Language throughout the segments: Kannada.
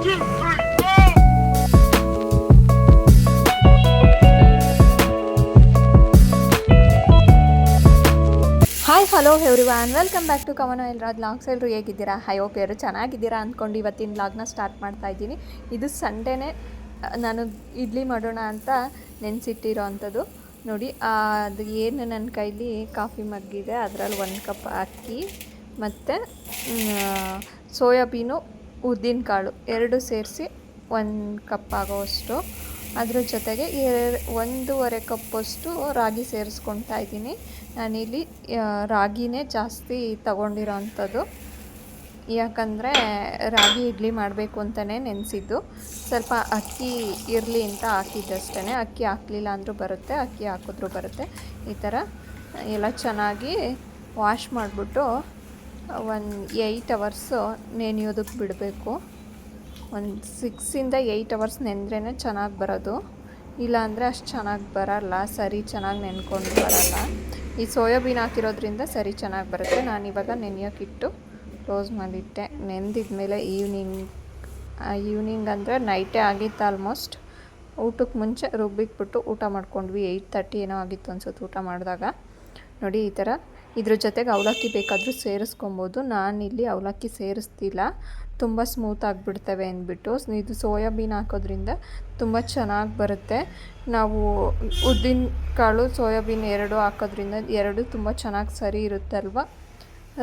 Hi hello everyone, welcome back to Kavana Elraj logs. ಎಲ್ಲರೂ ಹೇಗಿದ್ದೀರಾ? ಐ ಹೋಪ್ ಎಲ್ಲರೂ ಚೆನ್ನಾಗಿದ್ದೀರಾ ಅಂದ್ಕೊಂಡು ಇವತ್ತಿನ ಲಾಗ್ನ ಸ್ಟಾರ್ಟ್ ಮಾಡ್ತಾ ಇದ್ದೀನಿ. ಇದು ಸಂಡೇನೇ ನಾನು ಇಡ್ಲಿ ಮಾಡೋಣ ಅಂತ ನೆನೆಸಿಟ್ಟಿರೋ ಅಂಥದ್ದು. ನೋಡಿ, ಅದು ಏನು ನನ್ನ ಕೈಲಿ ಕಾಫಿ ಮಗ್ಗಿದೆ, ಅದರಲ್ಲಿ 1 ಕಪ್ ಅಕ್ಕಿ ಮತ್ತು ಸೋಯಾಬೀನು ಉದ್ದಿನಕಾಳು 2 ಸೇರಿಸಿ 1 ಕಪ್ ಆಗೋವಷ್ಟು, ಅದ್ರ ಜೊತೆಗೆ 1.5 ಕಪ್ಪಷ್ಟು ರಾಗಿ ಸೇರಿಸ್ಕೊತಾ ಇದ್ದೀನಿ. ನಾನಿಲ್ಲಿ ರಾಗಿನೇ ಜಾಸ್ತಿ ತಗೊಂಡಿರೋ ಅಂಥದ್ದು, ಯಾಕಂದರೆ ರಾಗಿ ಇಡ್ಲಿ ಮಾಡಬೇಕು ಅಂತಲೇ ನೆನೆಸಿದ್ದು. ಸ್ವಲ್ಪ ಅಕ್ಕಿ ಇರಲಿ ಅಂತ ಹಾಕಿದ್ದಷ್ಟೇ, ಅಕ್ಕಿ ಹಾಕಲಿಲ್ಲ ಅಂದರೂ ಬರುತ್ತೆ, ಅಕ್ಕಿ ಹಾಕಿದ್ರೂ ಬರುತ್ತೆ. ಈ ಥರ ಎಲ್ಲ ಚೆನ್ನಾಗಿ ವಾಶ್ ಮಾಡಿಬಿಟ್ಟು 8 ಅವರ್ಸು ನೆನೆಯೋದಕ್ಕೆ ಬಿಡಬೇಕು. 6 to 8 ಅವರ್ಸ್ ನೆಂದ್ರೇ ಚೆನ್ನಾಗಿ ಬರೋದು, ಇಲ್ಲಾಂದರೆ ಅಷ್ಟು ಚೆನ್ನಾಗಿ ಬರೋಲ್ಲ, ಸರಿ ಚೆನ್ನಾಗಿ ನೆನ್ಕೊಂಡು ಬರೋಲ್ಲ. ಈ ಸೋಯಾಬೀನ್ ಹಾಕಿರೋದ್ರಿಂದ ಸರಿ ಚೆನ್ನಾಗಿ ಬರುತ್ತೆ. ನಾನಿವಾಗ ನೆನೆಯೋಕ್ಕಿಟ್ಟು ಕ್ಲೋಸ್ ಮಾಡಿಟ್ಟೆ. ನೆಂದಿದ್ಮೇಲೆ ಈವ್ನಿಂಗ್ ಅಂದರೆ ನೈಟೇ ಆಗಿತ್ತು ಆಲ್ಮೋಸ್ಟ್. ಊಟಕ್ಕೆ ಮುಂಚೆ ರುಬ್ಬಿಟ್ಬಿಟ್ಟು ಊಟ ಮಾಡ್ಕೊಂಡ್ವಿ. 8:30 ಏನೋ ಆಗಿತ್ತು ಅನ್ಸುತ್ತೆ ಊಟ ಮಾಡಿದಾಗ. ನೋಡಿ, ಈ ಥರ ಇದ್ರ ಜೊತೆಗೆ ಅವಲಕ್ಕಿ ಬೇಕಾದರೂ ಸೇರಿಸ್ಕೊಬೋದು. ನಾನಿಲ್ಲಿ ಅವಲಕ್ಕಿ ಸೇರಿಸ್ತಿಲ್ಲ, ತುಂಬ ಸ್ಮೂತ್ ಆಗಿಬಿಡ್ತವೆ ಅಂದ್ಬಿಟ್ಟು. ಇದು ಸೋಯಾಬೀನ್ ಹಾಕೋದ್ರಿಂದ ತುಂಬ ಚೆನ್ನಾಗಿ ಬರುತ್ತೆ. ನಾವು ಉದ್ದಿನ ಕಾಳು ಸೋಯಾಬೀನ್ 2 ಹಾಕೋದ್ರಿಂದ 2 ತುಂಬ ಚೆನ್ನಾಗಿ ಸರಿ ಇರುತ್ತೆ ಅಲ್ವಾ.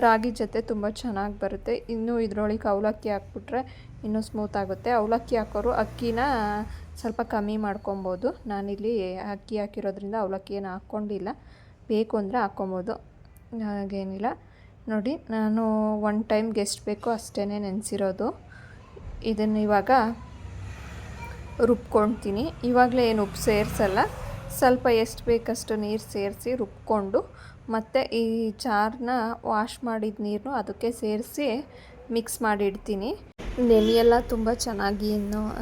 ರಾಗಿ ಜೊತೆ ತುಂಬ ಚೆನ್ನಾಗಿ ಬರುತ್ತೆ. ಇನ್ನು ಇದರೊಳಗೆ ಅವಲಕ್ಕಿ ಹಾಕ್ಬಿಟ್ರೆ ಇನ್ನೂ ಸ್ಮೂತ್ ಆಗುತ್ತೆ. ಅವಲಕ್ಕಿ ಹಾಕೋರು ಅಕ್ಕಿನ ಸ್ವಲ್ಪ ಕಮ್ಮಿ ಮಾಡ್ಕೊಬೋದು. ನಾನಿಲ್ಲಿ ಅಕ್ಕಿ ಹಾಕಿರೋದ್ರಿಂದ ಅವಲಕ್ಕಿ ಏನು ಹಾಕ್ಕೊಂಡಿಲ್ಲ, ಬೇಕು ಅಂದರೆ ಹಾಕ್ಕೊಬೋದು, ಹಾಗೇನಿಲ್ಲ. ನೋಡಿ, ನಾನು 1 ಟೈಮ್ಗೆ ಎಷ್ಟು ಬೇಕೋ ಅಷ್ಟೇ ನೆನೆಸಿರೋದು. ಇದನ್ನು ಇವಾಗ ರುಬ್ಕೊಳ್ತೀನಿ. ಇವಾಗಲೇ ಏನು ಉಪ್ಪು ಸೇರಿಸಲ್ಲ, ಸ್ವಲ್ಪ ಎಷ್ಟು ಬೇಕಷ್ಟು ನೀರು ಸೇರಿಸಿ ರುಬ್ಕೊಂಡು ಮತ್ತು ಈ ಚಾರನ್ನ ವಾಶ್ ಮಾಡಿದ ನೀರನ್ನು ಅದಕ್ಕೆ ಸೇರಿಸಿ ಮಿಕ್ಸ್ ಮಾಡಿಡ್ತೀನಿ. ನೆನೆಯೆಲ್ಲ ತುಂಬ ಚೆನ್ನಾಗಿ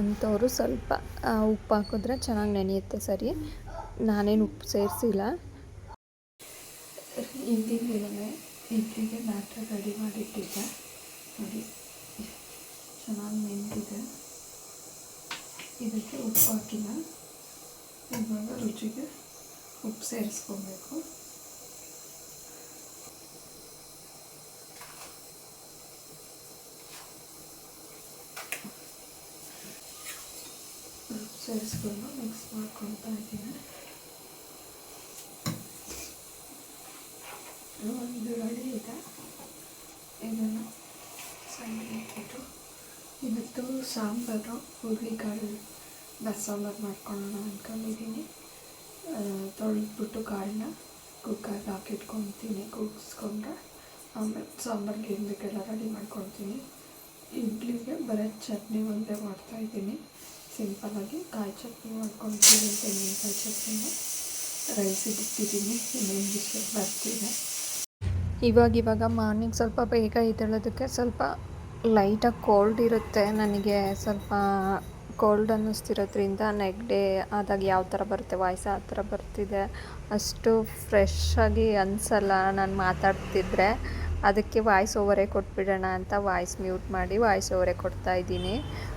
ಅಂಥವ್ರು ಸ್ವಲ್ಪ ಉಪ್ಪು ಹಾಕಿದ್ರೆ ಚೆನ್ನಾಗಿ ನೆನೆಯುತ್ತೆ. ಸರಿ, ನಾನೇನು ಉಪ್ಪು ಸೇರಿಸಿಲ್ಲ. ಇಡ್ಲಿಗೆ ಬ್ಯಾಟರ್ ರೆಡಿ ಮಾಡಿಟ್ಟಿದ್ದೆ. ನೋಡಿ, ಚೆನ್ನಾಗಿ ನೆನೆದಿದೆ. ಇದಕ್ಕೆ ಉಪ್ಪು ಹಾಕಿಲ್ಲ. ಇವಾಗ ರುಚಿಗೆ ಉಪ್ಪು ಸೇರಿಸ್ಕೊಬೇಕು. ಉಪ್ಪು ಸೇರಿಸ್ಕೊಂಡು ಮಿಕ್ಸ್ ಮಾಡ್ಕೊತಾ ಇದ್ದೀನಿ. ಒಂದು ರೆಡಿ ಇದೆ. ಇದನ್ನು ಸೈಡ್ ಇಟ್ಬಿಟ್ಟು ಇವತ್ತು ಸಾಂಬಾರು ಹುರುಳಿಕಾಳು ಬಸ್ಸಾಂಬಾರು ಮಾಡ್ಕೊಳ್ಳೋಣ ಅಂದ್ಕೊಂಡಿದ್ದೀನಿ. ತೊಳೆದ್ಬಿಟ್ಟು ಕಾಳನ್ನ ಕುಕ್ಕರ್ಗೆ ಹಾಕಿಟ್ಕೊತೀನಿ. ಕೂಗಿಸ್ಕೊಂಡ್ರೆ ಆಮೇಲೆ ಸಾಂಬಾರಿಗೆ ಏನು ಬೇಕೆಲ್ಲ ರೆಡಿ ಮಾಡ್ಕೊತೀನಿ. ಇಡ್ಲಿಗೆ ಬರೀ ಚಟ್ನಿ ಒಂದೇ ಮಾಡ್ತಾಯಿದ್ದೀನಿ. ಸಿಂಪಲ್ಲಾಗಿ ಕಾಯಿ ಚಟ್ನಿ ಮಾಡ್ಕೊತೀನಿ, ತೆಂಗಿನಕಾಯಿ ಚಟ್ನಿನ. ರೈಸಿಗೆ ಇಟ್ಟಿದ್ದೀನಿ, ಇನ್ನೊಂದು ವಿಷಯ ಬರ್ತಿದೆ. ಇವಾಗ ಮಾರ್ನಿಂಗ್ ಸ್ವಲ್ಪ ಬೇಗ ಎದ್ದೇಳೋದಕ್ಕೆ ಸ್ವಲ್ಪ ಲೈಟಾಗಿ ಕೋಲ್ಡ್ ಇರುತ್ತೆ. ನನಗೆ ಸ್ವಲ್ಪ ಕೋಲ್ಡ್ ಅನ್ನಿಸ್ತಿರೋದ್ರಿಂದ ನೆಗಡಿ ಆದಾಗ ಯಾವ ಥರ ಬರುತ್ತೆ ವಾಯ್ಸ್ ಆ ಥರ ಬರ್ತಿದೆ. ಅಷ್ಟು ಫ್ರೆಶ್ ಆಗಿ ಅನಿಸಲ್ಲ ನಾನು ಮಾತಾಡ್ತಿದ್ರೆ. ಅದಕ್ಕೆ ವಾಯ್ಸ್ ಓವರೇ ಕೊಟ್ಬಿಡೋಣ ಅಂತ ವಾಯ್ಸ್ ಮ್ಯೂಟ್ ಮಾಡಿ ವಾಯ್ಸ್ ಓವರೇ ಕೊಡ್ತಾಯಿದ್ದೀನಿ.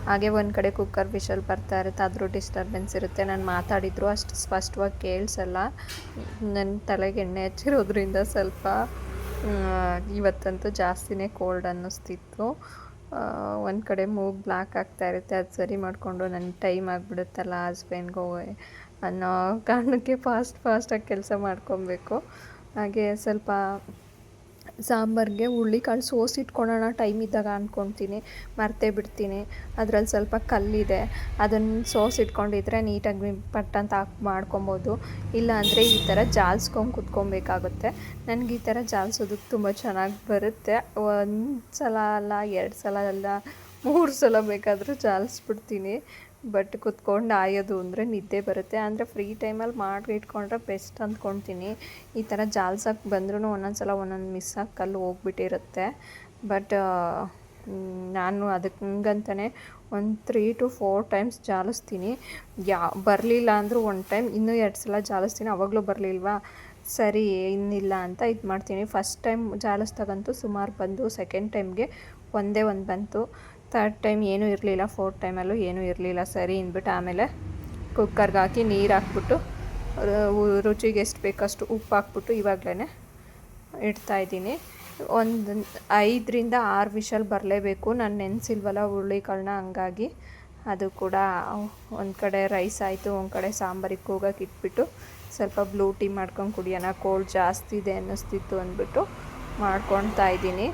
ಹಾಗೆ ಒಂದು ಕಡೆ ಕುಕ್ಕರ್ ವಿಷಲ್ ಬರ್ತಾ ಇರುತ್ತೆ, ಆದರೂ ಡಿಸ್ಟರ್ಬೆನ್ಸ್ ಇರುತ್ತೆ. ನಾನು ಮಾತಾಡಿದ್ರು ಅಷ್ಟು ಸ್ಪಷ್ಟವಾಗಿ ಕೇಳಿಸಲ್ಲ. ನನ್ನ ತಲೆಗೆ ಎಣ್ಣೆ ಹಚ್ಚಿರೋದ್ರಿಂದ ಸ್ವಲ್ಪ ಇವತ್ತಂತೂ ಜಾಸ್ತಿನೇ ಕೋಲ್ಡ್ ಅನ್ನಿಸ್ತಿತ್ತು. ಒಂದು ಕಡೆ ಮೂಗು ಬ್ಲ್ಯಾಕ್ ಆಗ್ತಾ ಇರುತ್ತೆ, ಅದು ಸರಿ ಮಾಡಿಕೊಂಡು ನನಗೆ ಟೈಮ್ ಆಗಿಬಿಡುತ್ತಲ್ಲ ಹಸ್ಬೆಂಡ್ಗೆ ಅನ್ನೋ ಕಾರಣಕ್ಕೆ ಫಾಸ್ಟಾಗಿ ಕೆಲಸ ಮಾಡ್ಕೊಬೇಕು. ಹಾಗೆ ಸ್ವಲ್ಪ ಸಾಂಬಾರಿಗೆ ಹುರುಳಿಕಾಳು ಸೋಸಿಟ್ಕೊಳ್ಳೋಣ ಟೈಮ್ ಇದ್ದಾಗ ಅಂದ್ಕೊತೀನಿ, ಮರ್ತೇ ಬಿಡ್ತೀನಿ. ಅದರಲ್ಲಿ ಸ್ವಲ್ಪ ಕಲ್ಲಿದೆ, ಅದನ್ನು ಸೋಸಿಟ್ಕೊಂಡಿದ್ರೆ ನೀಟಾಗಿ ಪಟ್ಟಂತ ಮಾಡ್ಕೊಬೋದು. ಇಲ್ಲಾಂದರೆ ಈ ಥರ ಜಾಲ್ಸ್ಕೊಂಡು ಕುತ್ಕೊಬೇಕಾಗುತ್ತೆ. ನನಗೆ ಈ ಥರ ಜಾಲ್ಸೋದಕ್ಕೆ ತುಂಬ ಚೆನ್ನಾಗಿ ಬರುತ್ತೆ. 1 ಸಲ ಅಲ್ಲ, 2 ಸಲ ಅಲ್ಲ, 3 ಸಲ ಬೇಕಾದರೂ ಜಾಲಿಸ್ಬಿಡ್ತೀನಿ. ಬಟ್ ಕುತ್ಕೊಂಡು ಆಯೋದು ಅಂದರೆ ನಿದ್ದೆ ಬರುತ್ತೆ. ಅಂದರೆ ಫ್ರೀ ಟೈಮಲ್ಲಿ ಮಾಡಿ ಇಟ್ಕೊಂಡ್ರೆ ಬೆಸ್ಟ್ ಅಂದ್ಕೊಳ್ತೀನಿ. ಈ ಥರ ಜಾಲ್ಸಕ್ಕೆ ಬಂದ್ರೂ ಒಂದೊಂದು ಸಲ ಒಂದೊಂದು ಮಿಸ್ಸಾಗಿ ಕಲ್ಲು ಹೋಗ್ಬಿಟ್ಟಿರುತ್ತೆ. ಬಟ್ ನಾನು ಅದಕ್ಕಂತಲೇ ಒಂದು 3 to 4 ಟೈಮ್ಸ್ ಜಾಲಿಸ್ತೀನಿ. ಬರಲಿಲ್ಲ ಅಂದರೂ 1 ಟೈಮ್ ಇನ್ನೂ 2 ಸಲ ಜಾಲಿಸ್ತೀನಿ. ಅವಾಗಲೂ ಬರಲಿಲ್ವಾ, ಸರಿ ಇನ್ನಿಲ್ಲ ಅಂತ ಇದು ಮಾಡ್ತೀನಿ. ಫಸ್ಟ್ ಟೈಮ್ ಜಾಲಿಸ್ದಾಗಂತೂ ಸುಮಾರು ಬಂದು, ಸೆಕೆಂಡ್ ಟೈಮ್ಗೆ ಒಂದೇ ಒಂದು ಬಂತು. ಥರ್ಡ್ ಟೈಮ್ ಏನೂ ಇರಲಿಲ್ಲ, ಫೋರ್ತ್ ಟೈಮಲ್ಲೂ ಏನೂ ಇರಲಿಲ್ಲ. ಸರಿ ಅಂದ್ಬಿಟ್ಟು ಆಮೇಲೆ ಕುಕ್ಕರ್ಗೆ ಹಾಕಿ ನೀರು ಹಾಕ್ಬಿಟ್ಟು ರುಚಿಗೆ ಎಷ್ಟು ಬೇಕಷ್ಟು ಉಪ್ಪು ಹಾಕ್ಬಿಟ್ಟು ಇವಾಗಲೇ ಇಡ್ತಾಯಿದ್ದೀನಿ. 5-6 ವಿಷಲ್ ಬರಲೇಬೇಕು. ನಾನು ನೆನೆಸಿಲ್ವಲ್ಲ ಹುರುಳಿಕಾಳನ್ನ, ಹಂಗಾಗಿ ಅದು ಕೂಡ ಒಂದು ಕಡೆ ರೈಸ್ ಆಯಿತು, ಒಂದು ಕಡೆ ಸಾಂಬಾರಿಗೆ ಕೂಗಕ್ಕೆ ಇಟ್ಬಿಟ್ಟು ಸ್ವಲ್ಪ ಬ್ಲೂ ಟೀ ಮಾಡ್ಕೊಂಡು ಕುಡಿಯೋಣ, ಕೋಲ್ಡ್ ಜಾಸ್ತಿ ಇದೆ ಅನ್ನಿಸ್ತಿತ್ತು ಅಂದ್ಬಿಟ್ಟು ಮಾಡ್ಕೊಳ್ತಾ ಇದ್ದೀನಿ.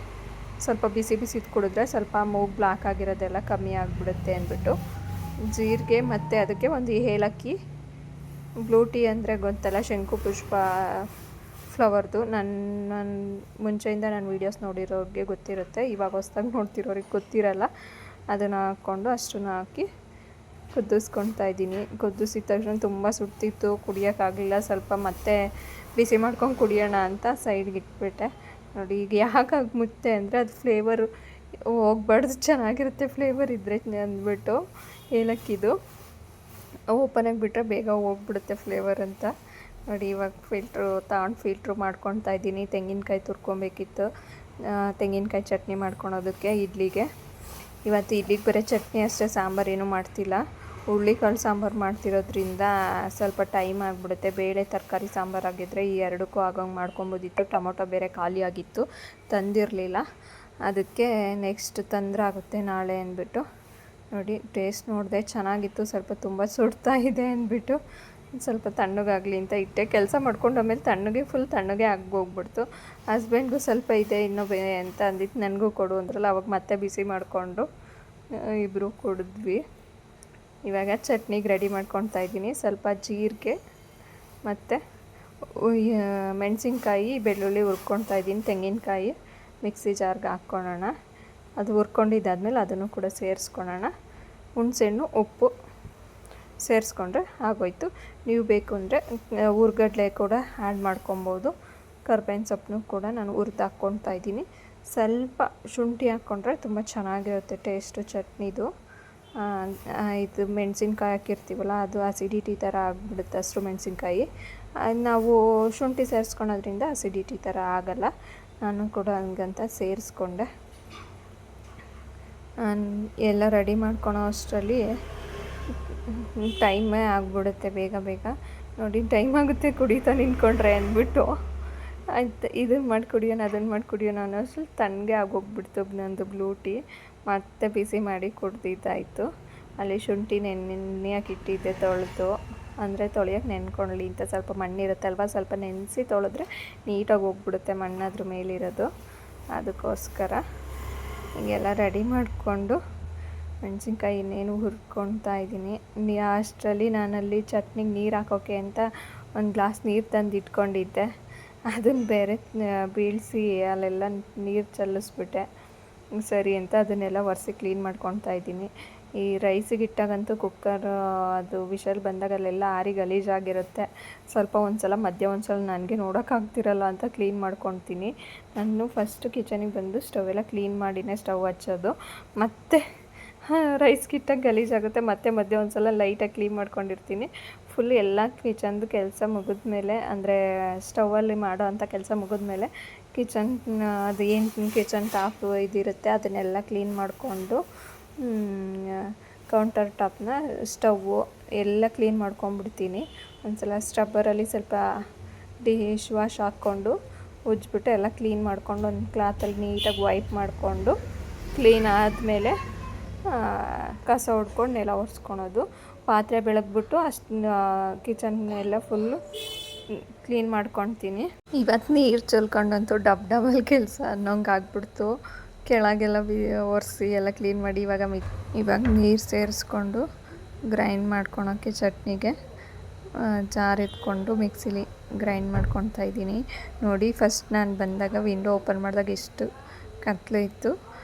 ಸ್ವಲ್ಪ ಬಿಸಿ ಬಿಸಿದು ಕುಡಿದ್ರೆ ಸ್ವಲ್ಪ ಮೂಗು ಬ್ಲಾಕ್ ಆಗಿರೋದೆಲ್ಲ ಕಮ್ಮಿ ಆಗಿಬಿಡುತ್ತೆ ಅಂದ್ಬಿಟ್ಟು ಜೀರಿಗೆ ಮತ್ತು ಅದಕ್ಕೆ ಒಂದು ಏಲಕ್ಕಿ. ಬ್ಲೂ ಟೀ ಅಂದರೆ ಗೊತ್ತಲ್ಲ, ಶಂಕು ಪುಷ್ಪ ಫ್ಲವರ್ದು. ನನ್ನ ಮುಂಚೆಯಿಂದ ನಾನು ವೀಡಿಯೋಸ್ ನೋಡಿರೋರಿಗೆ ಗೊತ್ತಿರುತ್ತೆ, ಇವಾಗ ಹೊಸ್ದಾಗಿ ನೋಡ್ತಿರೋರಿಗೆ ಗೊತ್ತಿರಲ್ಲ. ಅದನ್ನು ಹಾಕ್ಕೊಂಡು ಅಷ್ಟನ್ನು ಹಾಕಿ ಕುದಿಸ್ಕೊಳ್ತಾ ಇದ್ದೀನಿ. ಕುದಿಸಿದ ತಕ್ಷಣ ತುಂಬ ಸುಡ್ತಿತ್ತು, ಕುಡಿಯೋಕ್ಕಾಗಲಿಲ್ಲ. ಸ್ವಲ್ಪ ಮತ್ತೆ ಬಿಸಿ ಮಾಡ್ಕೊಂಡು ಕುಡಿಯೋಣ ಅಂತ ಸೈಡ್ಗೆ ಇಟ್ಬಿಟ್ಟೆ. ನೋಡಿ ಈಗ ಯಾಕಾಗಿ ಮುತ್ತೆ ಅಂದರೆ ಅದು ಫ್ಲೇವರು ಹೋಗ್ಬಾರ್ದು, ಚೆನ್ನಾಗಿರುತ್ತೆ ಫ್ಲೇವರ್ ಇದ್ದರೆ ಅಂದ್ಬಿಟ್ಟು ಏಲಕ್ಕಿದು ಓಪನಾಗಿ ಬಿಟ್ಟರೆ ಬೇಗ ಹೋಗ್ಬಿಡುತ್ತೆ ಫ್ಲೇವರ್ ಅಂತ. ನೋಡಿ ಇವಾಗ ಫಿಲ್ಟ್ರು ಮಾಡ್ಕೊಳ್ತಾ ಇದ್ದೀನಿ. ತೆಂಗಿನಕಾಯಿ ತುರ್ಕೊಬೇಕಿತ್ತು, ತೆಂಗಿನಕಾಯಿ ಚಟ್ನಿ ಮಾಡ್ಕೊಳೋದಕ್ಕೆ ಇಡ್ಲಿಗೆ. ಇವತ್ತು ಇಡ್ಲಿಗೆ ಬರೀ ಚಟ್ನಿ ಅಷ್ಟೇ, ಸಾಂಬಾರು ಏನೂ ಮಾಡ್ತಿಲ್ಲ. ಹುರುಳಿಕಾಳು ಸಾಂಬಾರು ಮಾಡ್ತಿರೋದ್ರಿಂದ ಸ್ವಲ್ಪ ಟೈಮ್ ಆಗಿಬಿಡುತ್ತೆ. ಬೇಳೆ ತರಕಾರಿ ಸಾಂಬಾರು ಆಗಿದ್ದರೆ ಈ ಎರಡಕ್ಕೂ ಆಗೋಂಗೆ ಮಾಡ್ಕೊಬೋದಿತ್ತು. ಟೊಮೊಟೊ ಬೇರೆ ಖಾಲಿ ಆಗಿತ್ತು, ತಂದಿರಲಿಲ್ಲ. ಅದಕ್ಕೆ ನೆಕ್ಸ್ಟ್ ತಂದ್ರಾಗುತ್ತೆ ನಾಳೆ ಅಂದ್ಬಿಟ್ಟು. ನೋಡಿ ಟೇಸ್ಟ್ ನೋಡಿದೆ, ಚೆನ್ನಾಗಿತ್ತು. ಸ್ವಲ್ಪ ತುಂಬ ಸುಡ್ತಾ ಇದೆ ಅಂದ್ಬಿಟ್ಟು ಸ್ವಲ್ಪ ತಣ್ಣಗಾಗಲಿ ಅಂತ ಇಟ್ಟೆ. ಕೆಲಸ ಮಾಡ್ಕೊಂಡು ಆಮೇಲೆ ಫುಲ್ ತಣ್ಣಗೆ ಹೋಗ್ಬಿಡ್ತು. ಹಸ್ಬೆಂಡ್ಗೂ ಸ್ವಲ್ಪ ಇದೆ ಇನ್ನೂ ಅಂತ ಅಂದಿತ್ತು, ನನಗೂ ಕೊಡು ಅಂದ್ರಲ್ಲ, ಅವಾಗ ಮತ್ತೆ ಬಿಸಿ ಮಾಡಿಕೊಂಡು ಇಬ್ಬರು ಕುಡಿದ್ವಿ. ಇವಾಗ ಚಟ್ನಿಗೆ ರೆಡಿ ಮಾಡ್ಕೊಳ್ತಾ ಇದ್ದೀನಿ. ಸ್ವಲ್ಪ ಜೀರಿಗೆ ಮತ್ತು ಮೆಣಸಿನ್ಕಾಯಿ, ಬೆಳ್ಳುಳ್ಳಿ ಹುರ್ಕೊಳ್ತಾ ಇದ್ದೀನಿ. ತೆಂಗಿನಕಾಯಿ ಮಿಕ್ಸಿ ಜಾರ್ಗೆ ಹಾಕ್ಕೊಳ್ಳೋಣ. ಅದು ಹುರ್ಕೊಂಡಿದ್ದಾದ್ಮೇಲೆ ಅದನ್ನು ಕೂಡ ಸೇರಿಸ್ಕೊಳ್ಳೋಣ. ಹುಣಸೆಹಣ್ಣು, ಉಪ್ಪು ಸೇರಿಸ್ಕೊಂಡ್ರೆ ಆಗೋಯ್ತು. ನೀವು ಬೇಕು ಅಂದರೆ ಹುರ್ಗಡ್ಲೆ ಕೂಡ ಆ್ಯಡ್ ಮಾಡ್ಕೊಬೋದು. ಕರ್ಬೇವಿನ ಸೊಪ್ಪನ್ನು ಕೂಡ ನಾನು ಹುರಿದು ಹಾಕ್ಕೊಳ್ತಾ ಇದ್ದೀನಿ. ಸ್ವಲ್ಪ ಶುಂಠಿ ಹಾಕ್ಕೊಂಡ್ರೆ ತುಂಬ ಚೆನ್ನಾಗಿರುತ್ತೆ ಟೇಸ್ಟು ಚಟ್ನಿದು. ಇದು ಮೆಣಸಿನ್ಕಾಯಿ ಹಾಕಿರ್ತೀವಲ್ಲ, ಅದು ಅಸಿಡಿಟಿ ಥರ ಆಗಿಬಿಡುತ್ತೆ, ಹಸಿರು ಮೆಣಸಿನ್ಕಾಯಿ. ನಾವು ಶುಂಠಿ ಸೇರಿಸ್ಕೊಳೋದ್ರಿಂದ ಅಸಿಡಿಟಿ ಥರ ಆಗೋಲ್ಲ. ನಾನು ಕೂಡ ಹಂಗಂತ ಸೇರಿಸ್ಕೊಂಡೆ. ಎಲ್ಲ ರೆಡಿ ಮಾಡ್ಕೊಳೋ ಅಷ್ಟರಲ್ಲಿ ಟೈಮೇ ಆಗಿಬಿಡುತ್ತೆ ಬೇಗ. ನೋಡಿ ಟೈಮ್ ಆಗುತ್ತೆ ಕುಡಿತಾ ನಿಂತ್ಕೊಂಡ್ರೆ ಅಂದ್ಬಿಟ್ಟು ಆಯ್ತು, ಇದನ್ನು ಮಾಡಿ ಕುಡಿಯೋಣ ಅದನ್ನು ಮಾಡಿ ಕುಡಿಯೋಣ ಅನ್ನೋ ಅಷ್ಟರಲ್ಲಿ ತಣ್ಣಗೆ ಆಗೋಗ್ಬಿಡ್ತು ನಂದು ಬ್ಲೂ ಟೀ. ಮತ್ತೆ ಬಿಸಿ ಮಾಡಿ ಕುಡ್ದಿದ್ದಾಯಿತು. ಅಲ್ಲಿ ಶುಂಠಿ ನೆನೆಯಕ್ಕೆ ಇಟ್ಟಿದ್ದೆ, ತೊಳೆದು ಅಂದರೆ ತೊಳೆಯೋಕೆ ನೆನ್ಕೊಳ್ಳಿ ಅಂತ. ಸ್ವಲ್ಪ ಮಣ್ಣಿರುತ್ತಲ್ವ, ಸ್ವಲ್ಪ ನೆನೆಸಿ ತೊಳೆದ್ರೆ ನೀಟಾಗಿ ಹೋಗ್ಬಿಡುತ್ತೆ ಮಣ್ಣಾದ್ರ ಮೇಲಿರೋದು. ಅದಕ್ಕೋಸ್ಕರ ಹೀಗೆಲ್ಲ ರೆಡಿ ಮಾಡಿಕೊಂಡು ಮೆಣಸಿನ್ಕಾಯಿ ಇನ್ನೇನು ಹುರ್ಕೊಳ್ತಾ ಇದ್ದೀನಿ. ಅಷ್ಟರಲ್ಲಿ ನಾನಲ್ಲಿ ಚಟ್ನಿಗೆ ನೀರು ಹಾಕೋಕ್ಕೆ ಅಂತ ಒಂದು ಗ್ಲಾಸ್ ನೀರು ತಂದು ಇಟ್ಕೊಂಡಿದ್ದೆ. ಅದನ್ನು ಬೇರೆ ಬೀಳಿಸಿ ಅಲ್ಲೆಲ್ಲ ನೀರು ಚೆಲ್ಲಿಸ್ಬಿಟ್ಟೆ. ಸರಿ ಅಂತ ಅದನ್ನೆಲ್ಲ ಒರೆಸಿ ಕ್ಲೀನ್ ಮಾಡ್ಕೊಳ್ತಾ ಇದ್ದೀನಿ. ಈ ರೈಸಿಗೆ ಇಟ್ಟಾಗಂತೂ ಕುಕ್ಕರ್ ಅದು ವಿಷಲ್ ಬಂದಾಗ ಅಲ್ಲೆಲ್ಲ ಆರಿ ಗಲೀಜಾಗಿರುತ್ತೆ. ಸ್ವಲ್ಪ ಮಧ್ಯ ಒಂದು ಸಲ ನನಗೆ ನೋಡೋಕ್ಕಾಗ್ತಿರಲ್ಲ ಅಂತ ಕ್ಲೀನ್ ಮಾಡ್ಕೊತೀನಿ. ನಾನು ಫಸ್ಟು ಕಿಚನಿಗೆ ಬಂದು ಸ್ಟವೆಲ್ಲ ಕ್ಲೀನ್ ಮಾಡಿನೇ ಸ್ಟವ್ ಹಚ್ಚೋದು. ಮತ್ತು ರೈಸ್ಗೆ ಇಟ್ಟಾಗ ಗಲೀಜಾಗುತ್ತೆ, ಮಧ್ಯೆ ಒಂದು ಸಲ ಲೈಟಾಗಿ ಕ್ಲೀನ್ ಮಾಡ್ಕೊಂಡಿರ್ತೀನಿ. ಫುಲ್ ಎಲ್ಲ ಕಿಚನ್ದು ಕೆಲಸ ಮುಗಿದ್ಮೇಲೆ, ಅಂದರೆ ಸ್ಟವಲ್ಲಿ ಮಾಡೋ ಅಂಥ ಕೆಲಸ ಮುಗಿದ್ಮೇಲೆ ಕಿಚನ್ ಅದು ಏನು ಕಿಚನ್ ಟಾಪು ಇದಿರುತ್ತೆ ಅದನ್ನೆಲ್ಲ ಕ್ಲೀನ್ ಮಾಡಿಕೊಂಡು ಕೌಂಟರ್ ಟಾಪ್ನ, ಸ್ಟವ್ವು ಎಲ್ಲ ಕ್ಲೀನ್ ಮಾಡ್ಕೊಂಬಿಡ್ತೀನಿ. ಒಂದು ಸಲ ಸ್ಕ್ರಬ್ಬರಲ್ಲಿ ಸ್ವಲ್ಪ ಡಿಶ್ ವಾಶ್ ಹಾಕ್ಕೊಂಡು ಉಜ್ಜಿಬಿಟ್ಟು ಎಲ್ಲ ಕ್ಲೀನ್ ಮಾಡ್ಕೊಂಡು ಒಂದು ಕ್ಲಾತಲ್ಲಿ ನೀಟಾಗಿ ವೈಪ್ ಮಾಡಿಕೊಂಡು ಕ್ಲೀನ್ ಆದಮೇಲೆ ಕಸ ಹೊಡ್ಕೊಂಡು ನೆಲ ಒರೆಸ್ಕೊಳೋದು. ಪಾತ್ರೆ ಬೆಳಗ್ಬಿಟ್ಟು ಕಿಚನ್ ಎಲ್ಲ ಫುಲ್ಲು ಕ್ಲೀನ್ ಮಾಡ್ಕೊತೀನಿ. ಇವತ್ತು ನೀರು ಚೆಲ್ಕೊಂಡಂತೂ ಡಬಲ್ ಕೆಲಸ ಅನ್ನೋಂಗೆ ಆಗ್ಬಿಡ್ತು. ಕೆಳಗೆಲ್ಲ ಒರೆಸಿ ಎಲ್ಲ ಕ್ಲೀನ್ ಮಾಡಿ ಇವಾಗ ನೀರು ಸೇರಿಸ್ಕೊಂಡು ಗ್ರೈಂಡ್ ಮಾಡ್ಕೊಳೋಕ್ಕೆ ಚಟ್ನಿಗೆ ಜಾರ್ ಎತ್ಕೊಂಡು ಮಿಕ್ಸಿಲಿ ಗ್ರೈಂಡ್ ಮಾಡ್ಕೊತಾ ಇದ್ದೀನಿ. ನೋಡಿ ಫಸ್ಟ್ ನಾನು ಬಂದಾಗ ವಿಂಡೋ ಓಪನ್ ಮಾಡಿದಾಗ ಎಷ್ಟು ಕತ್ಲೆ ಇತ್ತು.